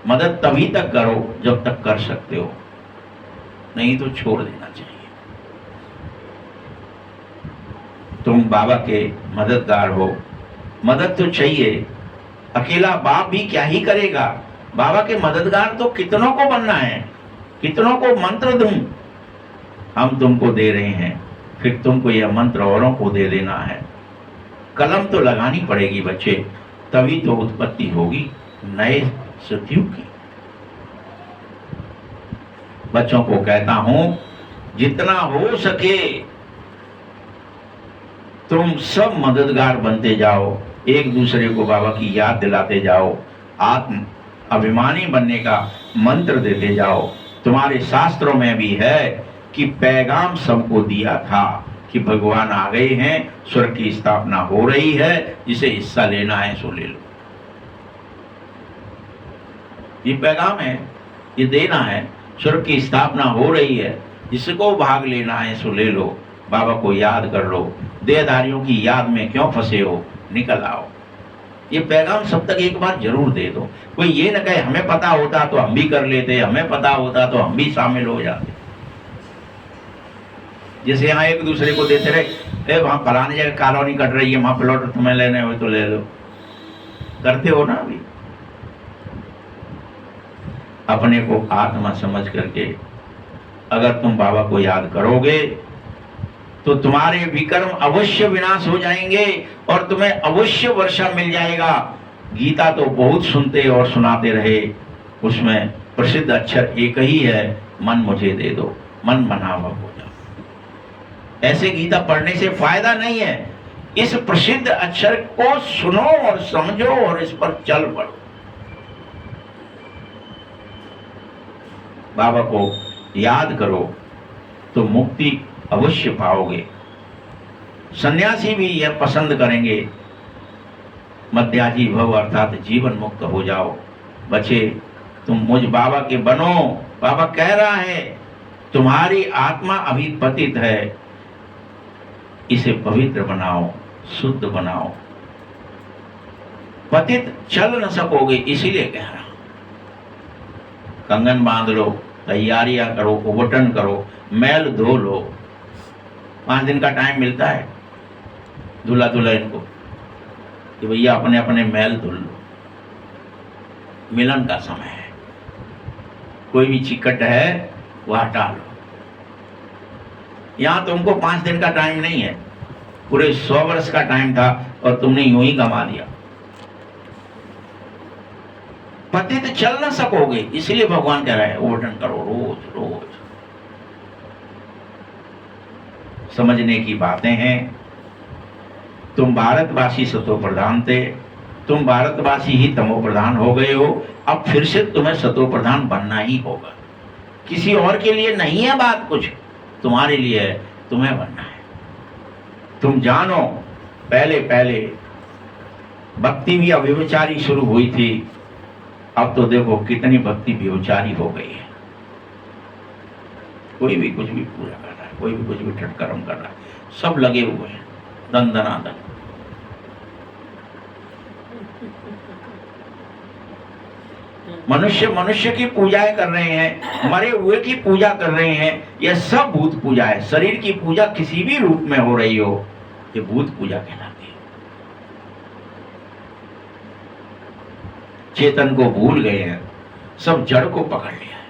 S1: मदद तभी तक करो जब तक कर सकते हो, नहीं तो छोड़ देना चाहिए। तुम बाबा के मददगार हो, मदद तो चाहिए। अकेला बाप भी क्या ही करेगा, बाबा के मददगार तो कितनों को बनना है, कितनों को मंत्र दूं। हम तुमको दे रहे हैं, फिर तुमको यह मंत्र औरों को दे देना है। कलम तो लगानी पड़ेगी बच्चे, तभी तो उत्पत्ति होगी नए सतयुग की। बच्चों को कहता हूं, जितना हो सके तुम सब मददगार बनते जाओ, एक दूसरे को बाबा की याद दिलाते जाओ, आत्म अभिमानी बनने का मंत्र देते जाओ। तुम्हारे शास्त्रों में भी है कि पैगाम सबको दिया था कि भगवान आ गए हैं, स्वर्ग की स्थापना हो रही है, जिसे हिस्सा लेना है सो ले लो। ये पैगाम है, ये देना है, स्वर्ग की स्थापना हो रही है, जिसको भाग लेना है सो ले लो। बाबा को याद कर लो, देहधारियों की याद में क्यों फंसे हो, निकल आओ। ये पैगाम सब तक एक बार जरूर दे दो। कोई ये न कहे हमें पता होता तो हम भी कर लेते, हमें पता होता तो हम भी शामिल हो जाते। जैसे यहाँ एक दूसरे को देते रहे, वहां फलाने जगह कॉलोनी कट रही है, वहां प्लॉट तुम्हें लेने हो तो ले लो, करते हो ना। अभी अपने को आत्मा समझ करके अगर तुम बाबा को याद करोगे तो तुम्हारे विकर्म अवश्य विनाश हो जाएंगे और तुम्हें अवश्य वर्षा मिल जाएगा। गीता तो बहुत सुनते और सुनाते रहे, उसमें प्रसिद्ध अक्षर एक ही है, मन मुझे दे दो, मन मनावा हो जाओ। ऐसे गीता पढ़ने से फायदा नहीं है। इस प्रसिद्ध अक्षर को सुनो और समझो और इस पर चल पड़ो। बाबा को याद करो तो मुक्ति अवश्य पाओगे। सन्यासी भी यह पसंद करेंगे, मध्याजी भव अर्थात जीवन मुक्त हो जाओ। बच्चे, तुम मुझ बाबा के बनो। बाबा कह रहा है तुम्हारी आत्मा अभी पतित है, इसे पवित्र बनाओ, शुद्ध बनाओ। पतित चल न सकोगे इसीलिए कह रहा हूं। कंगन बांध लो, तैयारियां करो, उबटन करो, मैल धो लो। 5 दिन का टाइम मिलता है दूल्हा दुल्हन को कि भैया अपने अपने मैल धुल लो। मिलन का समय है, कोई भी चिकट है वह हटा लो। यहां तुमको 5 दिन का टाइम नहीं है, पूरे 100 वर्ष का टाइम था और तुमने यूं ही गंवा दिया। पतित चल न सकोगे इसलिए भगवान कह रहा है उबटन करो रोज रोज। समझने की बातें हैं। तुम भारतवासी सतो प्रधान थे, तुम भारतवासी ही तमो प्रधान हो गए हो। अब फिर से तुम्हें सतो प्रधान बनना ही होगा। किसी और के लिए नहीं है बात, कुछ तुम्हारे लिए है, तुम्हें बनना है। तुम जानो, पहले पहले भक्ति भी अव्यभिचारी शुरू हुई थी, अब तो देखो कितनी भक्ति व्यभिचारी हो गई है। कोई भी कुछ भी पूरा कर रहा है, कोई भी कुछ भी ठटकर्म कर रहा है, सब लगे हुए हैं दन दनादन। मनुष्य मनुष्य की पूजाएं कर रहे हैं, मरे हुए की पूजा कर रहे हैं। यह सब भूत पूजा है। शरीर की पूजा किसी भी रूप में हो रही हो, ये भूत पूजा कहलाती है। चेतन को भूल गए हैं, सब जड़ को पकड़ लिया है।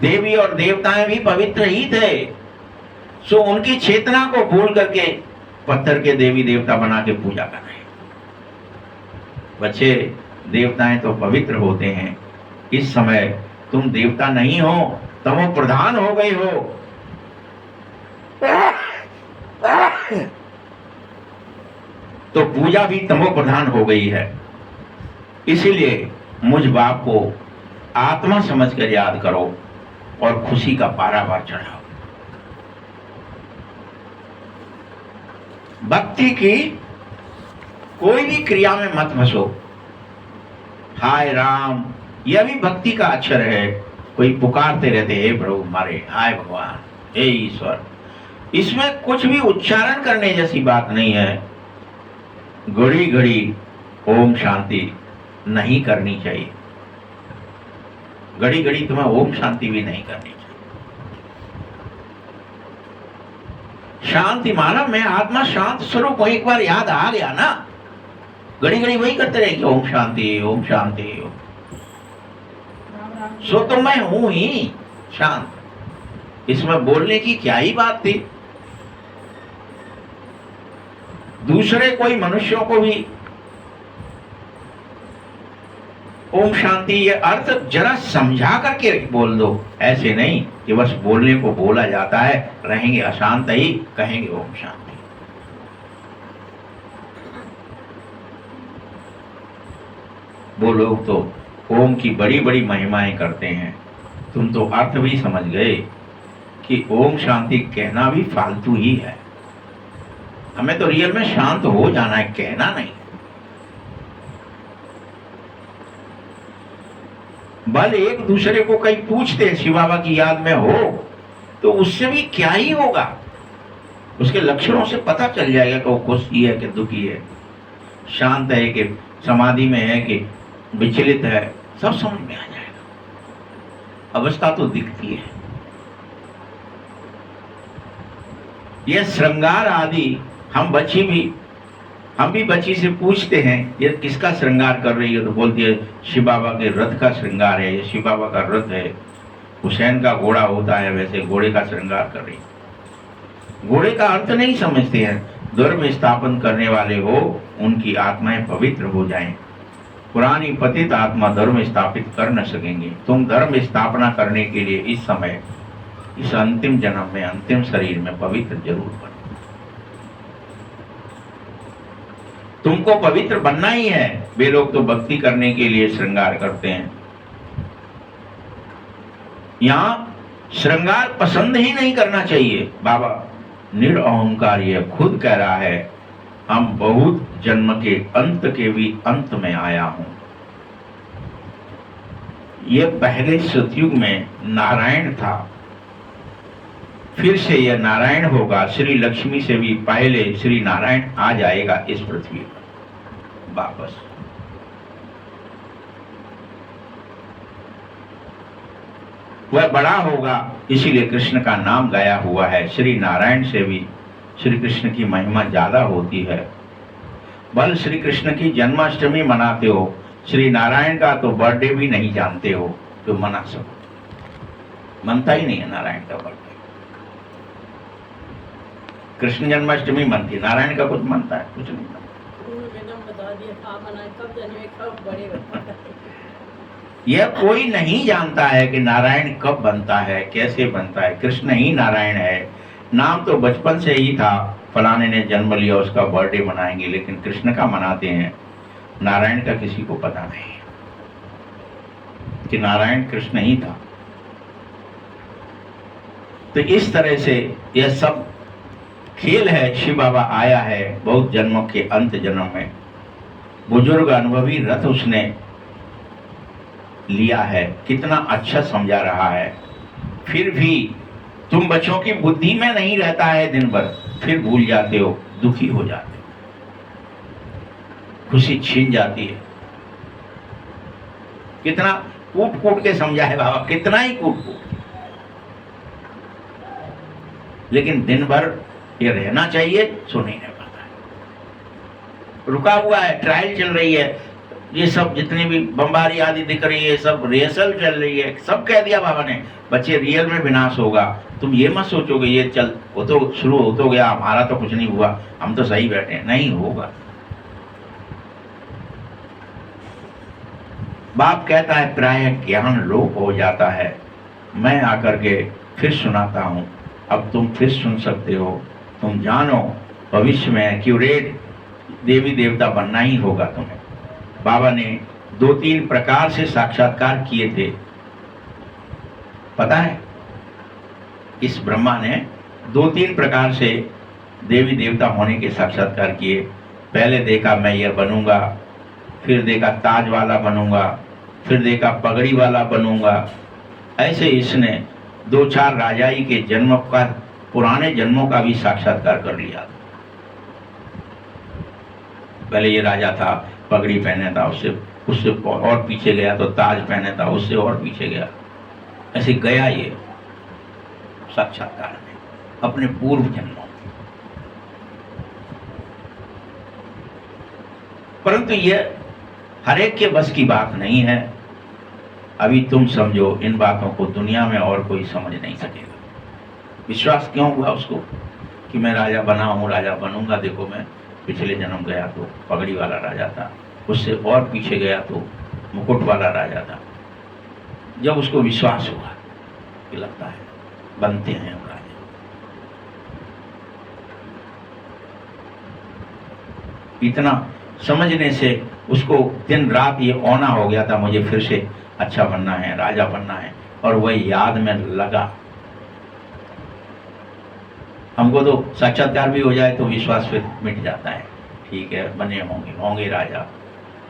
S1: देवी और देवताएं भी पवित्र ही थे, सो उनकी चेतना को भूल करके पत्थर के देवी देवता बना के पूजा कर रहे हैं। बच्चे, देवताएं तो पवित्र होते हैं। इस समय तुम देवता नहीं हो, तमो प्रधान हो गए हो। तो पूजा भी तमो प्रधान हो गई है। इसीलिए मुझ बाप को आत्मा समझकर याद करो और खुशी का पारावार चढ़ाओ। भक्ति की कोई भी क्रिया में मत फंसो। हाय राम, यह भी भक्ति का अक्षर है। कोई पुकारते रहते, हे प्रभु हमारे, हाय भगवान, हे ईश्वर। इसमें कुछ भी उच्चारण करने जैसी बात नहीं है। घड़ी घड़ी ओम शांति नहीं करनी चाहिए। घड़ी घड़ी तुम्हें ओम शांति भी नहीं करनी चाहिए। शांति मानव में आत्मा शांत स्वरूप को एक बार याद आ गया ना, घड़ी घड़ी वही करते रहे कि ओम शांति ओम शांति ओम। सो तो मैं हूं ही शांत। इसमें बोलने की क्या ही बात थी। दूसरे कोई मनुष्यों को भी ओम शांति ये अर्थ जरा समझा करके बोल दो। ऐसे नहीं कि बस बोलने को बोला जाता है, रहेंगे अशांत ही, कहेंगे ओम शांति। वो लोग तो ओम की बड़ी बड़ी महिमाएं करते हैं। तुम तो अर्थ भी समझ गए कि ओम शांति कहना भी फालतू ही है। हमें तो रियल में शांत हो जाना है, कहना नहीं। बल एक दूसरे को कहीं पूछते हैं, शिव बाबा की याद में हो तो उससे भी क्या ही होगा। उसके लक्षणों से पता चल जाएगा कि वो खुशी है कि दुखी है, शांत है कि समाधि में है कि विचलित है, सब समझ में आ जाएगा। अवस्था तो दिखती है। यह श्रृंगार आदि हम भी बच्ची से पूछते हैं, ये किसका श्रृंगार कर रही है, तो बोलती है शिव बाबा के रथ का श्रृंगार है, ये शिव बाबा का रथ है। हुसैन का घोड़ा होता है, वैसे घोड़े का श्रृंगार कर रही है। घोड़े का अर्थ नहीं समझते हैं। धर्म स्थापन करने वाले हो, उनकी आत्माएं पवित्र हो जाएं। पुरानी पतित आत्मा धर्म स्थापित कर न सकेंगे। तुम धर्म स्थापना करने के लिए इस समय, इस अंतिम जन्म में, अंतिम शरीर में पवित्र जरूर बनो। तुमको पवित्र बनना ही है। वे लोग तो भक्ति करने के लिए श्रृंगार करते हैं। यहां श्रृंगार पसंद ही नहीं करना चाहिए। बाबा निरअहंकार ये खुद कह रहा है, हम बहुत जन्म के अंत के भी अंत में आया हूं। ये पहले सतयुग में नारायण था, फिर से यह नारायण होगा, श्री लक्ष्मी से भी पहले श्री नारायण आ जाएगा इस पृथ्वी पर वापस। वह बड़ा होगा, इसीलिए कृष्ण का नाम गाया हुआ है। श्री नारायण से भी श्री कृष्ण की महिमा ज्यादा होती है। बल श्री कृष्ण की जन्माष्टमी मनाते हो, श्री नारायण का तो बर्थडे भी नहीं जानते हो जो मना सको। मनता ही नहीं है नारायण का बर्थडे। कृष्ण जन्माष्टमी मनती, नारायण का कुछ मनता है? कुछ नहीं मनता।
S2: मैडम बता दिया कहाँ मनाए, कब जन्मे, कब बड़े होते।
S1: यह कोई नहीं जानता है कि नारायण कब बनता है, कैसे बनता है। कृष्ण ही नारायण है। नाम तो बचपन से ही था, फलाने ने जन्म लिया उसका बर्थडे मनाएंगे, लेकिन कृष्ण का मनाते हैं। नारायण का किसी को पता नहीं कि नारायण कृष्ण ही था। तो इस तरह से यह सब खेल है। शिव बाबा आया है बहुत जन्मों के अंत जन्म में, बुजुर्ग अनुभवी रथ उसने लिया है, कितना अच्छा समझा रहा है। फिर भी तुम बच्चों की बुद्धि में नहीं रहता है दिन भर, फिर भूल जाते हो, दुखी हो जाते हो, खुशी छीन जाती है। कितना कूट कूट के समझा है बाबा, कितना ही कूट कूट, लेकिन दिन भर ये रहना चाहिए सो नहीं रह पाता है। रुका हुआ है, ट्रायल चल रही है, ये सब जितनी भी बमबारी आदि दिख रही है सब रिहर्सल चल रही है। सब कह दिया बाबा ने, बच्चे रियल में विनाश होगा। तुम ये मत सोचोगे ये चल वो तो शुरू हो तो गया, हमारा तो कुछ नहीं हुआ, हम तो सही बैठे हैं। नहीं होगा। बाप कहता है प्राय ज्ञान लोप हो जाता है, मैं आकर के फिर सुनाता हूं, अब तुम फिर सुन सकते हो। तुम जानो भविष्य में एक्यूरेट देवी देवता बनना ही होगा तुम्हें। बाबा ने 2-3 प्रकार से साक्षात्कार किए थे, पता है? इस ब्रह्मा ने 2-3 प्रकार से देवी देवता होने के साक्षात्कार किए। पहले देखा मैं यह बनूंगा, फिर देखा ताज वाला बनूंगा, फिर देखा पगड़ी वाला बनूंगा। ऐसे इसने 2-4 राजाई के जन्म का, पुराने जन्मों का भी साक्षात्कार कर लिया। पहले ये राजा था, पगड़ी पहने था, उससे और पीछे गया तो ताज पहने था, उससे और पीछे गया। ऐसे गया ये साक्षात्कार में अपने पूर्व जन्मों। परंतु यह हर एक के बस की बात नहीं है। अभी तुम समझो इन बातों को, दुनिया में और कोई समझ नहीं सकेगा। विश्वास क्यों हुआ उसको कि मैं राजा बना हूं, राजा बनूंगा। देखो मैं पिछले जन्म गया तो पगड़ी वाला राजा था, उससे और पीछे गया तो मुकुट वाला राजा था। जब उसको विश्वास हुआ कि लगता है बनते हैं हम राजा, इतना समझने से उसको दिन रात ये औना हो गया था, मुझे फिर से अच्छा बनना है, राजा बनना है, और वही याद में लगा। हमको तो साक्षात्कार भी हो जाए तो विश्वास फिर मिट जाता है। ठीक है, बने होंगे राजा,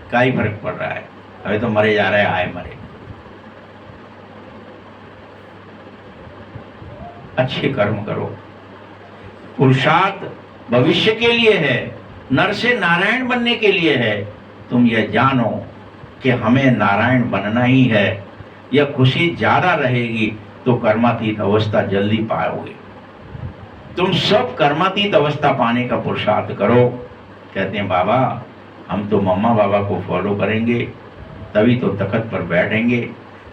S1: क्या ही फर्क पड़ रहा है, अभी तो मरे जा रहे हैं, आए मरे। अच्छे कर्म करो। पुरुषार्थ भविष्य के लिए है, नर से नारायण बनने के लिए है। तुम यह जानो कि हमें नारायण बनना ही है। यह खुशी ज्यादा रहेगी तो कर्मातीत अवस्था जल्दी पाओगे। तुम सब कर्मातीत अवस्था पाने का पुरुषार्थ करो। कहते हैं बाबा हम तो मम्मा बाबा को फॉलो करेंगे तभी तो तख्त पर बैठेंगे।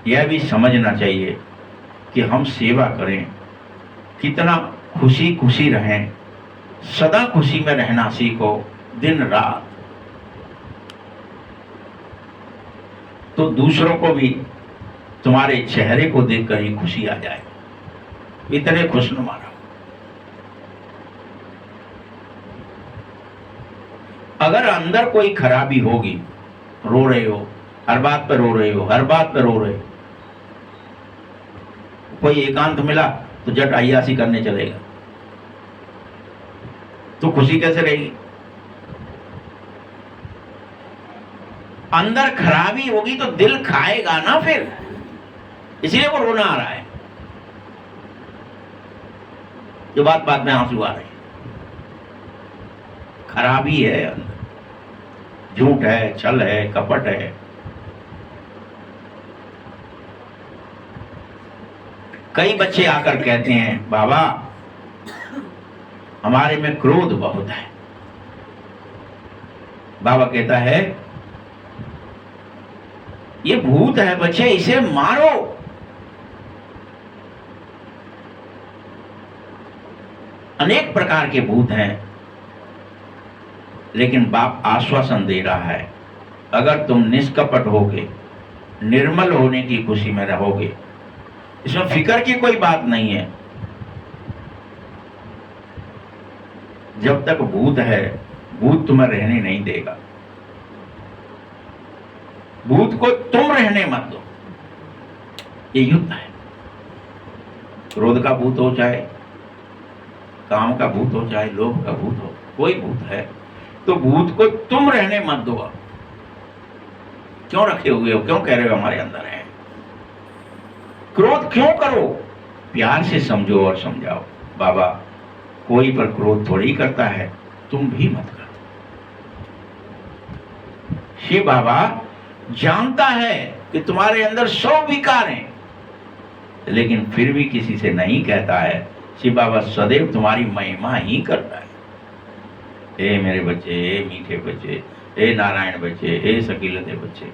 S1: यह भी समझना चाहिए कि हम सेवा करें, कितना खुशी खुशी रहें, सदा खुशी में रहना सीखो, दिन रात, तो दूसरों को भी तुम्हारे चेहरे को देखकर ही खुशी आ जाए। इतने खुशनुमा रहो। अगर अंदर कोई खराबी होगी, रो रहे हो, हर बात पर रो रहे हो, हर बात पर रो रहे हो, कोई एकांत मिला तो जट अय्यासी करने चलेगा, तो खुशी कैसे रहेगी? अंदर खराबी होगी तो दिल खाएगा ना, फिर इसलिए वो रोना आ रहा है। जो बात बात में आंसू आ रहे हैं। खराबी है अंदर, झूठ है, छल है, कपट है। कई बच्चे आकर कहते हैं बाबा हमारे में क्रोध बहुत है। बाबा कहता है ये भूत है बच्चे, इसे मारो। अनेक प्रकार के भूत हैं, लेकिन बाप आश्वासन दे रहा है अगर तुम निष्कपट होगे, निर्मल होने की खुशी में रहोगे, इसमें फिक्र की कोई बात नहीं है। जब तक भूत है, भूत तुम्हें रहने नहीं देगा। भूत को तुम रहने मत दो। ये युद्ध है। क्रोध का भूत हो, चाहे काम का भूत हो, चाहे लोभ का भूत हो, कोई भूत है तो भूत को तुम रहने मत दो। क्यों रखे हुए हो? क्यों कह रहे हो हमारे अंदर है? क्रोध क्यों करो? प्यार से समझो और समझाओ। बाबा कोई पर क्रोध थोड़ी करता है, तुम भी मत करो। शिव बाबा जानता है कि तुम्हारे अंदर 100 विकार हैं, लेकिन फिर भी किसी से नहीं कहता है। शिव बाबा सदैव तुम्हारी महिमा ही करता है। हे मेरे बच्चे, हे मीठे बच्चे, हे नारायण बच्चे, हे सकीलते बच्चे।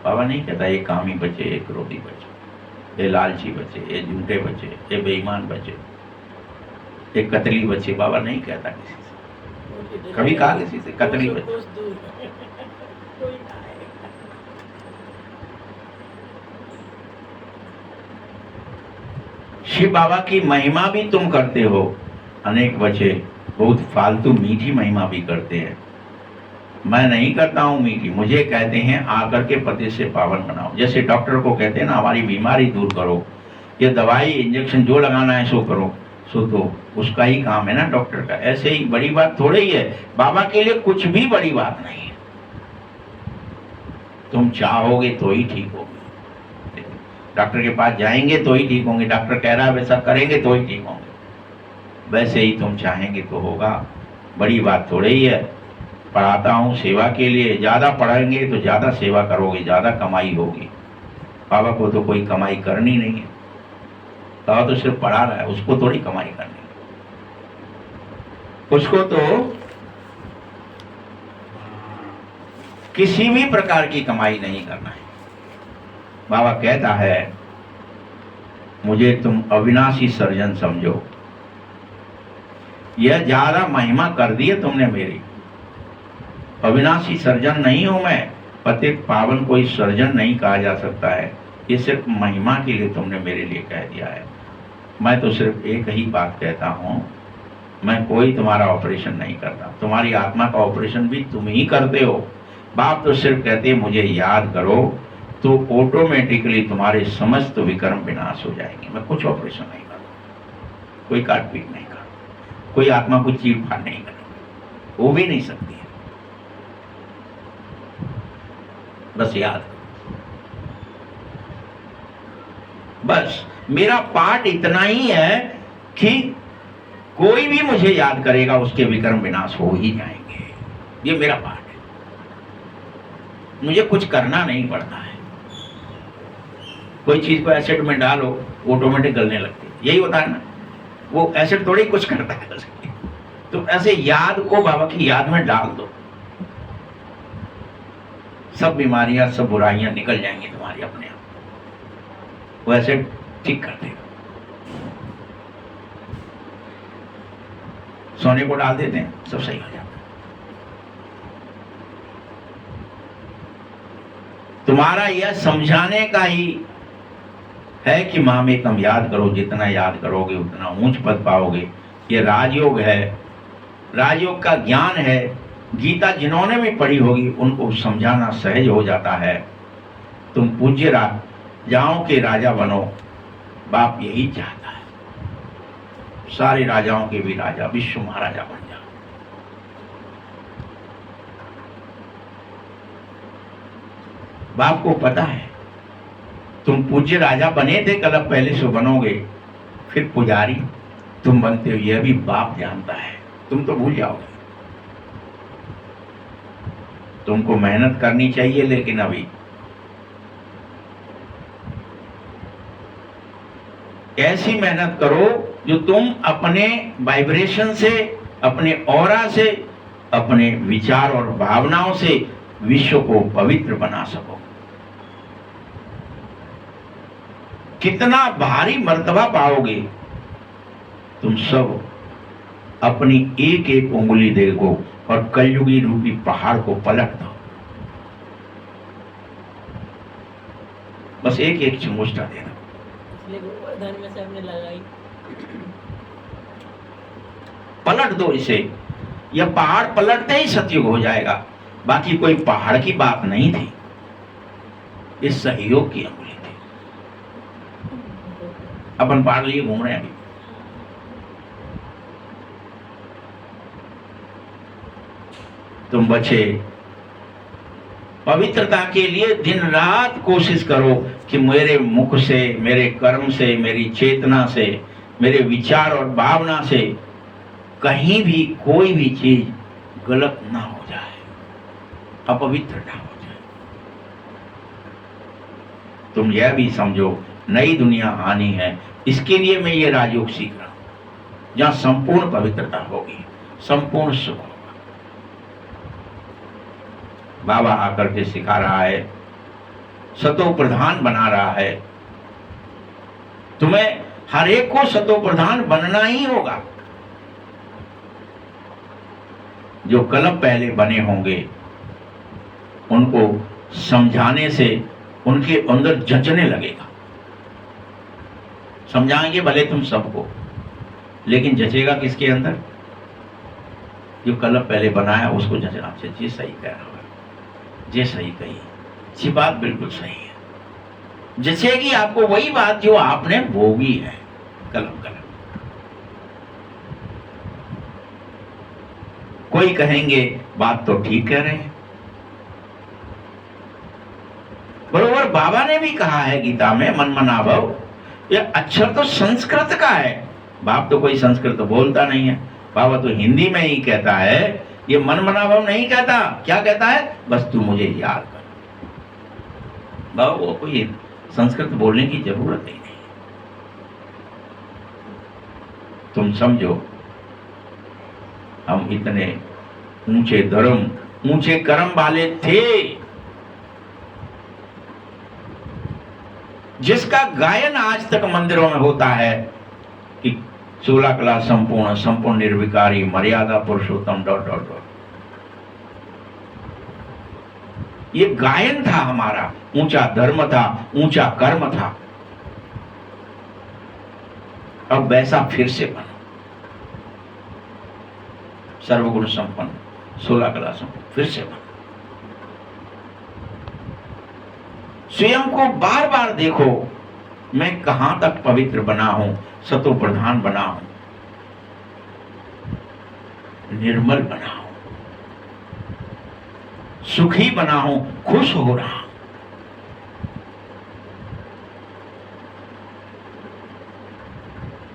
S1: बाबा नहीं कहता ये कामी बच्चे, ये क्रोधी बच्चे, ये लालची बच्चे, ये झूठे बच्चे, ये बेईमान बच्चे, ये कतली बच्चे। बाबा नहीं कहता किसी से। कभी कहा किसी से कतली बच्चे? शिव बाबा की महिमा भी तुम करते हो। अनेक बच्चे बहुत फालतू मीठी महिमा भी करते हैं। मैं नहीं करता हूं मीठी, मुझे कहते हैं आकर के पति से पावन बनाओ। जैसे डॉक्टर को कहते हैं ना हमारी बीमारी दूर करो, ये दवाई इंजेक्शन जो लगाना है सो करो, सो तो उसका ही काम है ना डॉक्टर का। ऐसे ही बड़ी बात थोड़ी ही है। बाबा के लिए कुछ भी बड़ी बात नहीं है। तुम चाहोगे तो ही ठीक होगे। डॉक्टर के पास जाएंगे तो ही ठीक होंगे, डॉक्टर कह रहा है वैसा करेंगे तो ही ठीक होंगे। वैसे ही तुम चाहेंगे तो होगा। बड़ी बात थोड़ी ही है। पढ़ाता हूँ सेवा के लिए, ज़्यादा पढ़ेंगे तो ज़्यादा सेवा करोगे, ज़्यादा कमाई होगी। बाबा को तो कोई कमाई करनी नहीं है। बाबा तो सिर्फ पढ़ा रहा है, उसको थोड़ी कमाई करनी है। उसको तो किसी भी प्रकार की कमाई नहीं करना है। बाबा कहता है मुझे तुम अविनाशी सर्जन समझो। यह ज्यादा महिमा कर दी है तुमने मेरी। अविनाशी सर्जन नहीं हूं मैं, पतित पावन कोई सर्जन नहीं कहा जा सकता है। ये सिर्फ महिमा के लिए तुमने मेरे लिए कह दिया है। मैं तो सिर्फ एक ही बात कहता हूं, मैं कोई तुम्हारा ऑपरेशन नहीं करता। तुम्हारी आत्मा का ऑपरेशन भी तुम ही करते हो। बाप तो सिर्फ कहते हैं मुझे याद करो तो ऑटोमेटिकली तुम्हारे समस्त विकर्म विनाश हो जाएंगे। मैं कुछ ऑपरेशन नहीं करता, कोई काटपीट नहीं करता, कोई आत्मा को चीर फाड़ नहीं करता, वो भी नहीं सकती है। बस याद करो। बस मेरा पार्ट इतना ही है कि कोई भी मुझे याद करेगा उसके विकर्म विनाश हो ही जाएंगे। ये मेरा पार्ट है। मुझे कुछ करना नहीं पड़ता है। कोई चीज को एसिड में डालो ऑटोमेटिक गलने लगती है, यही होता है ना। वो एसिड थोड़ी कुछ करता है। तो ऐसे याद को बाबा की याद में डाल दो, सब बीमारियां सब बुराइयां निकल जाएंगी तुम्हारी अपने आप। वो एसिड ठीक कर देगा। सोने को डाल देते हैं, सब सही हो जाता है। तुम्हारा यह समझाने का ही है कि माम एकम याद करो। जितना याद करोगे उतना ऊंच पद पाओगे। ये राजयोग है, राजयोग का ज्ञान है। गीता जिन्होंने भी पढ़ी होगी उनको समझाना सहज हो जाता है। तुम पूज्य राजाओं के राजा बनो। बाप यही चाहता है, सारे राजाओं के भी राजा, विश्व महाराजा बन जाओ। बाप को पता है तुम पूज्य राजा बने थे, कल पहले से बनोगे, फिर पुजारी, तुम बनते हो यह भी बाप जानता है, तुम तो भूल जाओगे। तुमको मेहनत करनी चाहिए, लेकिन अभी ऐसी मेहनत करो जो तुम अपने वाइब्रेशन से, अपने ऑरा से, अपने विचार और भावनाओं से विश्व को पवित्र बना सको। कितना भारी मर्तबा पाओगे। तुम सब अपनी एक एक उंगली देखो और कलयुगी रूपी पहाड़ को पलट दो। बस एक एक चिंगुष्टा दे दो।
S4: इसलिए गोवर्धन में से हमने लगाई।
S1: पलट दो इसे। यह पहाड़ पलटते ही सतयुग हो जाएगा। बाकी कोई पहाड़ की बात नहीं थी, इस सहयोग की अंगुली थी। अपन पहाड़ लिए घूम रहे हैं अभी। तुम बचे पवित्रता के लिए दिन रात कोशिश करो कि मेरे मुख से, मेरे कर्म से, मेरी चेतना से, मेरे विचार और भावना से कहीं भी कोई भी चीज गलत ना हो जाए, अपवित्र ना हो जाए। तुम यह भी समझो नई दुनिया आनी है, इसके लिए मैं ये राजयोग सीख रहा हूं, जहां संपूर्ण पवित्रता होगी, संपूर्ण सुख होगा। बाबा आकर के सिखा रहा है, सतो प्रधान बना रहा है। तुम्हें हर एक को सतो प्रधान बनना ही होगा। जो कलम पहले बने होंगे उनको समझाने से उनके अंदर जचने लगेगा। समझाएंगे भले तुम सबको, लेकिन जचेगा किसके अंदर? जो कलम पहले बनाया उसको जचना चाहिए। जी सही कह रहा है, जे सही कही, ये बात बिल्कुल सही है। जचेगी आपको वही बात जो आपने भोगी है। कलम कलम कोई कहेंगे बात तो ठीक कह रहे हैं, बरोबर बाबा ने भी कहा है गीता में, मन मना भव। यह अक्षर तो संस्कृत का है, बाप तो कोई संस्कृत बोलता नहीं है। बाबा तो हिंदी में ही कहता है, ये मन मना भव नहीं कहता। क्या कहता है? बस तू मुझे याद कर। बाबा वो कोई संस्कृत बोलने की जरूरत ही नहीं। तुम समझो, हम इतने ऊंचे धर्म, ऊंचे कर्म वाले थे, जिसका गायन आज तक मंदिरों में होता है कि 16 कला संपूर्ण, संपूर्ण निर्विकारी, मर्यादा पुरुषोत्तम ... ये गायन था हमारा, ऊंचा धर्म था, ऊंचा कर्म था। अब वैसा फिर से बनो, सर्वगुण संपन्न, 16 कला संपन्न, फिर से बनो। स्वयं को बार बार देखो, मैं कहां तक पवित्र बना हूं, सतो प्रधान बना हूं, निर्मल बना हूं, सुखी बना हूं, खुश हो रहा हूं।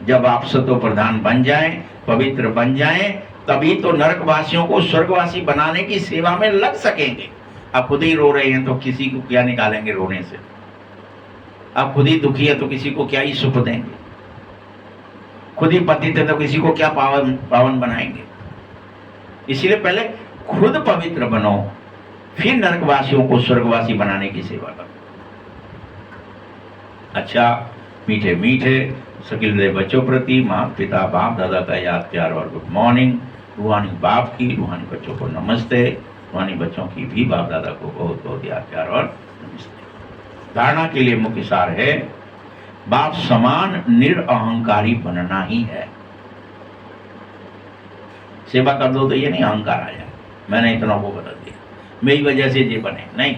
S1: जब आप सतो प्रधान बन जाएं, पवित्र बन जाएं, तभी तो नरकवासियों को स्वर्गवासी बनाने की सेवा में लग सकेंगे। आप खुद ही रो रहे हैं तो किसी को क्या निकालेंगे रोने से? आप खुद ही दुखी है तो किसी को क्या ही सुख देंगे? खुद ही पतित है तो किसी को क्या पावन बनाएंगे? इसीलिए पहले खुद पवित्र बनो, फिर नरकवासियों को स्वर्गवासी बनाने की सेवा करो। अच्छा, मीठे मीठे सकिल हृदय बच्चों प्रति माता पिता बाप दादा का याद प्यार और गुड मॉर्निंग। रूहानी बाप की, रूहानी बच्चों को नमस्ते, रूहानी बच्चों की भी बाप दादा को बहुत बहुत याद प्यार और नमस्ते। धारणा के लिए मुख्य सार है, बाप समान निरअहंकारी बनना ही है। सेवा कर दो तो ये नहीं अहंकार आ जाए, मैंने इतना को बदल दिया, मेरी वजह से ये बने, नहीं।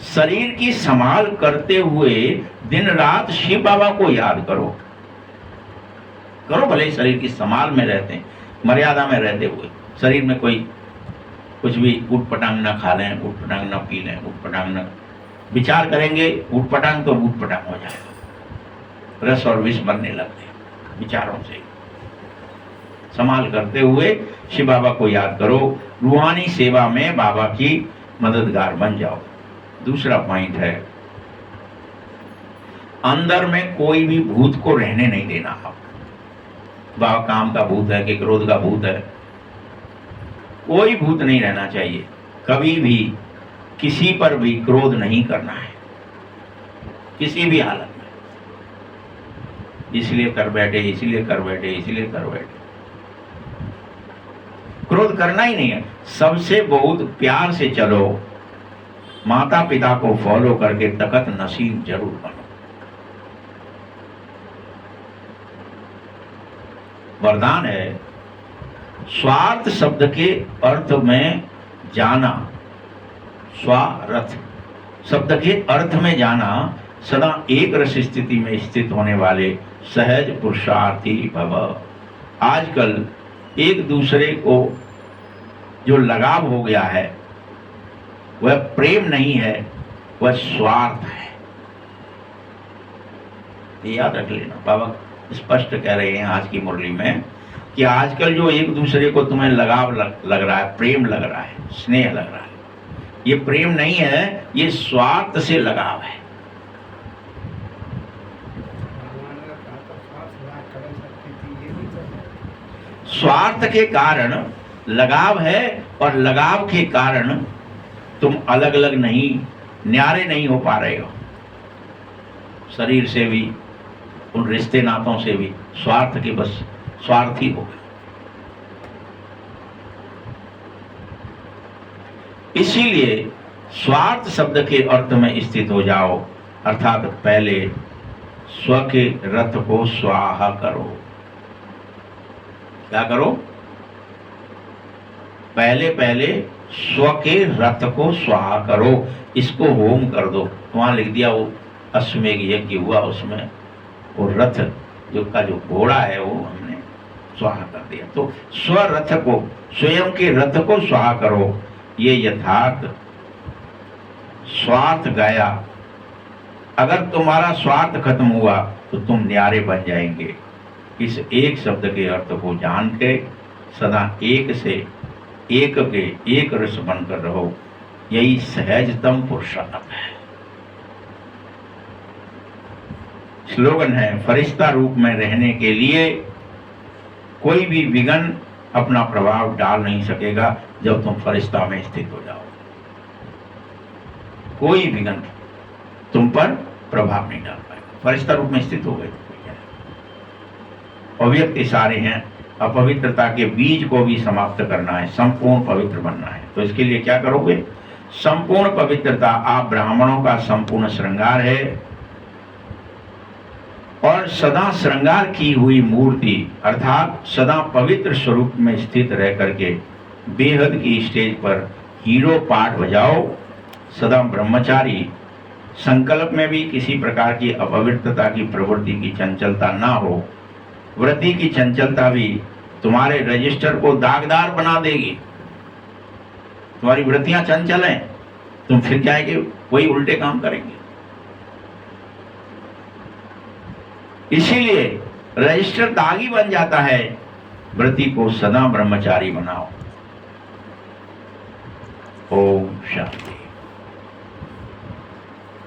S1: शरीर की संभाल करते हुए दिन रात शिव बाबा को याद करो। करो भले शरीर की संभाल में रहते हैं, मर्यादा में रहते हुए, शरीर में कोई कुछ भी उठ पटांग ना खा लें, उठ पटांग ना पी लें, उठ पटांग ना विचार करेंगे, उठ पटांग तो उठ पटांग हो जाएगा, रस और विष बनने लगते। विचारों से। संभाल करते हुए शिव बाबा को याद करो, रूहानी सेवा में बाबा की मददगार बन जाओ। दूसरा पॉइंट है, अंदर में कोई भी भूत को रहने नहीं देना। आप बाबा काम का भूत है कि क्रोध का भूत है, कोई भूत नहीं रहना चाहिए। कभी भी किसी पर भी क्रोध नहीं करना है, किसी भी हालत में। इसलिए कर बैठे, इसलिए कर बैठे, इसलिए कर बैठे, क्रोध करना ही नहीं है। सबसे बहुत प्यार से चलो, माता पिता को फॉलो करके तखत नसीब जरूर बनो। वरदान है, स्वार्थ शब्द के अर्थ में जाना, स्वार्थ शब्द के अर्थ में जाना, सदा एक रस स्थिति में स्थित होने वाले सहज पुरुषार्थी भव। आजकल एक दूसरे को जो लगाव हो गया है वह प्रेम नहीं है, वह स्वार्थ है। ये याद रख लेना। बाबा स्पष्ट कह रहे हैं आज की मुरली में कि आजकल जो एक दूसरे को तुम्हें लगाव लग रहा है, प्रेम लग रहा है, स्नेह लग रहा है, ये प्रेम नहीं है, ये स्वार्थ से लगाव है। स्वार्थ के कारण लगाव है, और लगाव के कारण तुम अलग अलग नहीं, न्यारे नहीं हो पा रहे हो। शरीर से भी, उन रिश्ते नातों से भी स्वार्थ के बस स्वार्थी हो गए। इसीलिए स्वार्थ शब्द के अर्थ में स्थित हो जाओ, अर्थात पहले स्व के रथ को स्वाहा करो। क्या करो? पहले स्व के रथ को स्वाहा करो, इसको होम कर दो। वहां लिख दिया, वो अश्वमेघ यज्ञ हुआ, उसमें वो रथ जो का जो घोड़ा है वो हमने स्वाहा कर दिया। तो स्व रथ को, स्वयं के रथ को स्वाहा करो। ये यथार्थ स्वार्थ गया। अगर तुम्हारा स्वार्थ खत्म हुआ तो तुम न्यारे बन जाएंगे। इस एक शब्द के अर्थ को जान के सदा एक से एक के एक रस बनकर रहो। यही सहजतम पुरुषार्थ है। स्लोगन है, फरिश्ता रूप में रहने के लिए कोई भी विघ्न अपना प्रभाव डाल नहीं सकेगा जब तुम फरिश्ता में स्थित हो जाओ। कोई विघ्न तुम पर प्रभाव नहीं डाल पाएगा। फरिश्ता रूप में स्थित हो गए तो अव्यक्त इशारे हैं। अपवित्रता के बीज को भी समाप्त करना है, संपूर्ण पवित्र बनना है। तो इसके लिए क्या करोगे? संपूर्ण पवित्रता। आप ब्राह्मणों का संपूर्ण श्रृंगार है, और सदा श्रृंगार की हुई मूर्ति अर्थात सदा पवित्र स्वरूप में स्थित रह करके बेहद की स्टेज पर हीरो पार्ट बजाओ। सदा ब्रह्मचारी, संकल्प में भी किसी प्रकार की अपवित्रता की प्रवृत्ति की चंचलता ना हो। वृत्ति की चंचलता भी तुम्हारे रजिस्टर को दागदार बना देगी। तुम्हारी वृत्तियां चंचल हैं, तुम फिर क्या है कि वही उल्टे काम करेंगे। इसीलिए रजिस्टर दागी बन जाता है। वृत्ति को सदा ब्रह्मचारी बनाओ। ओम शांति।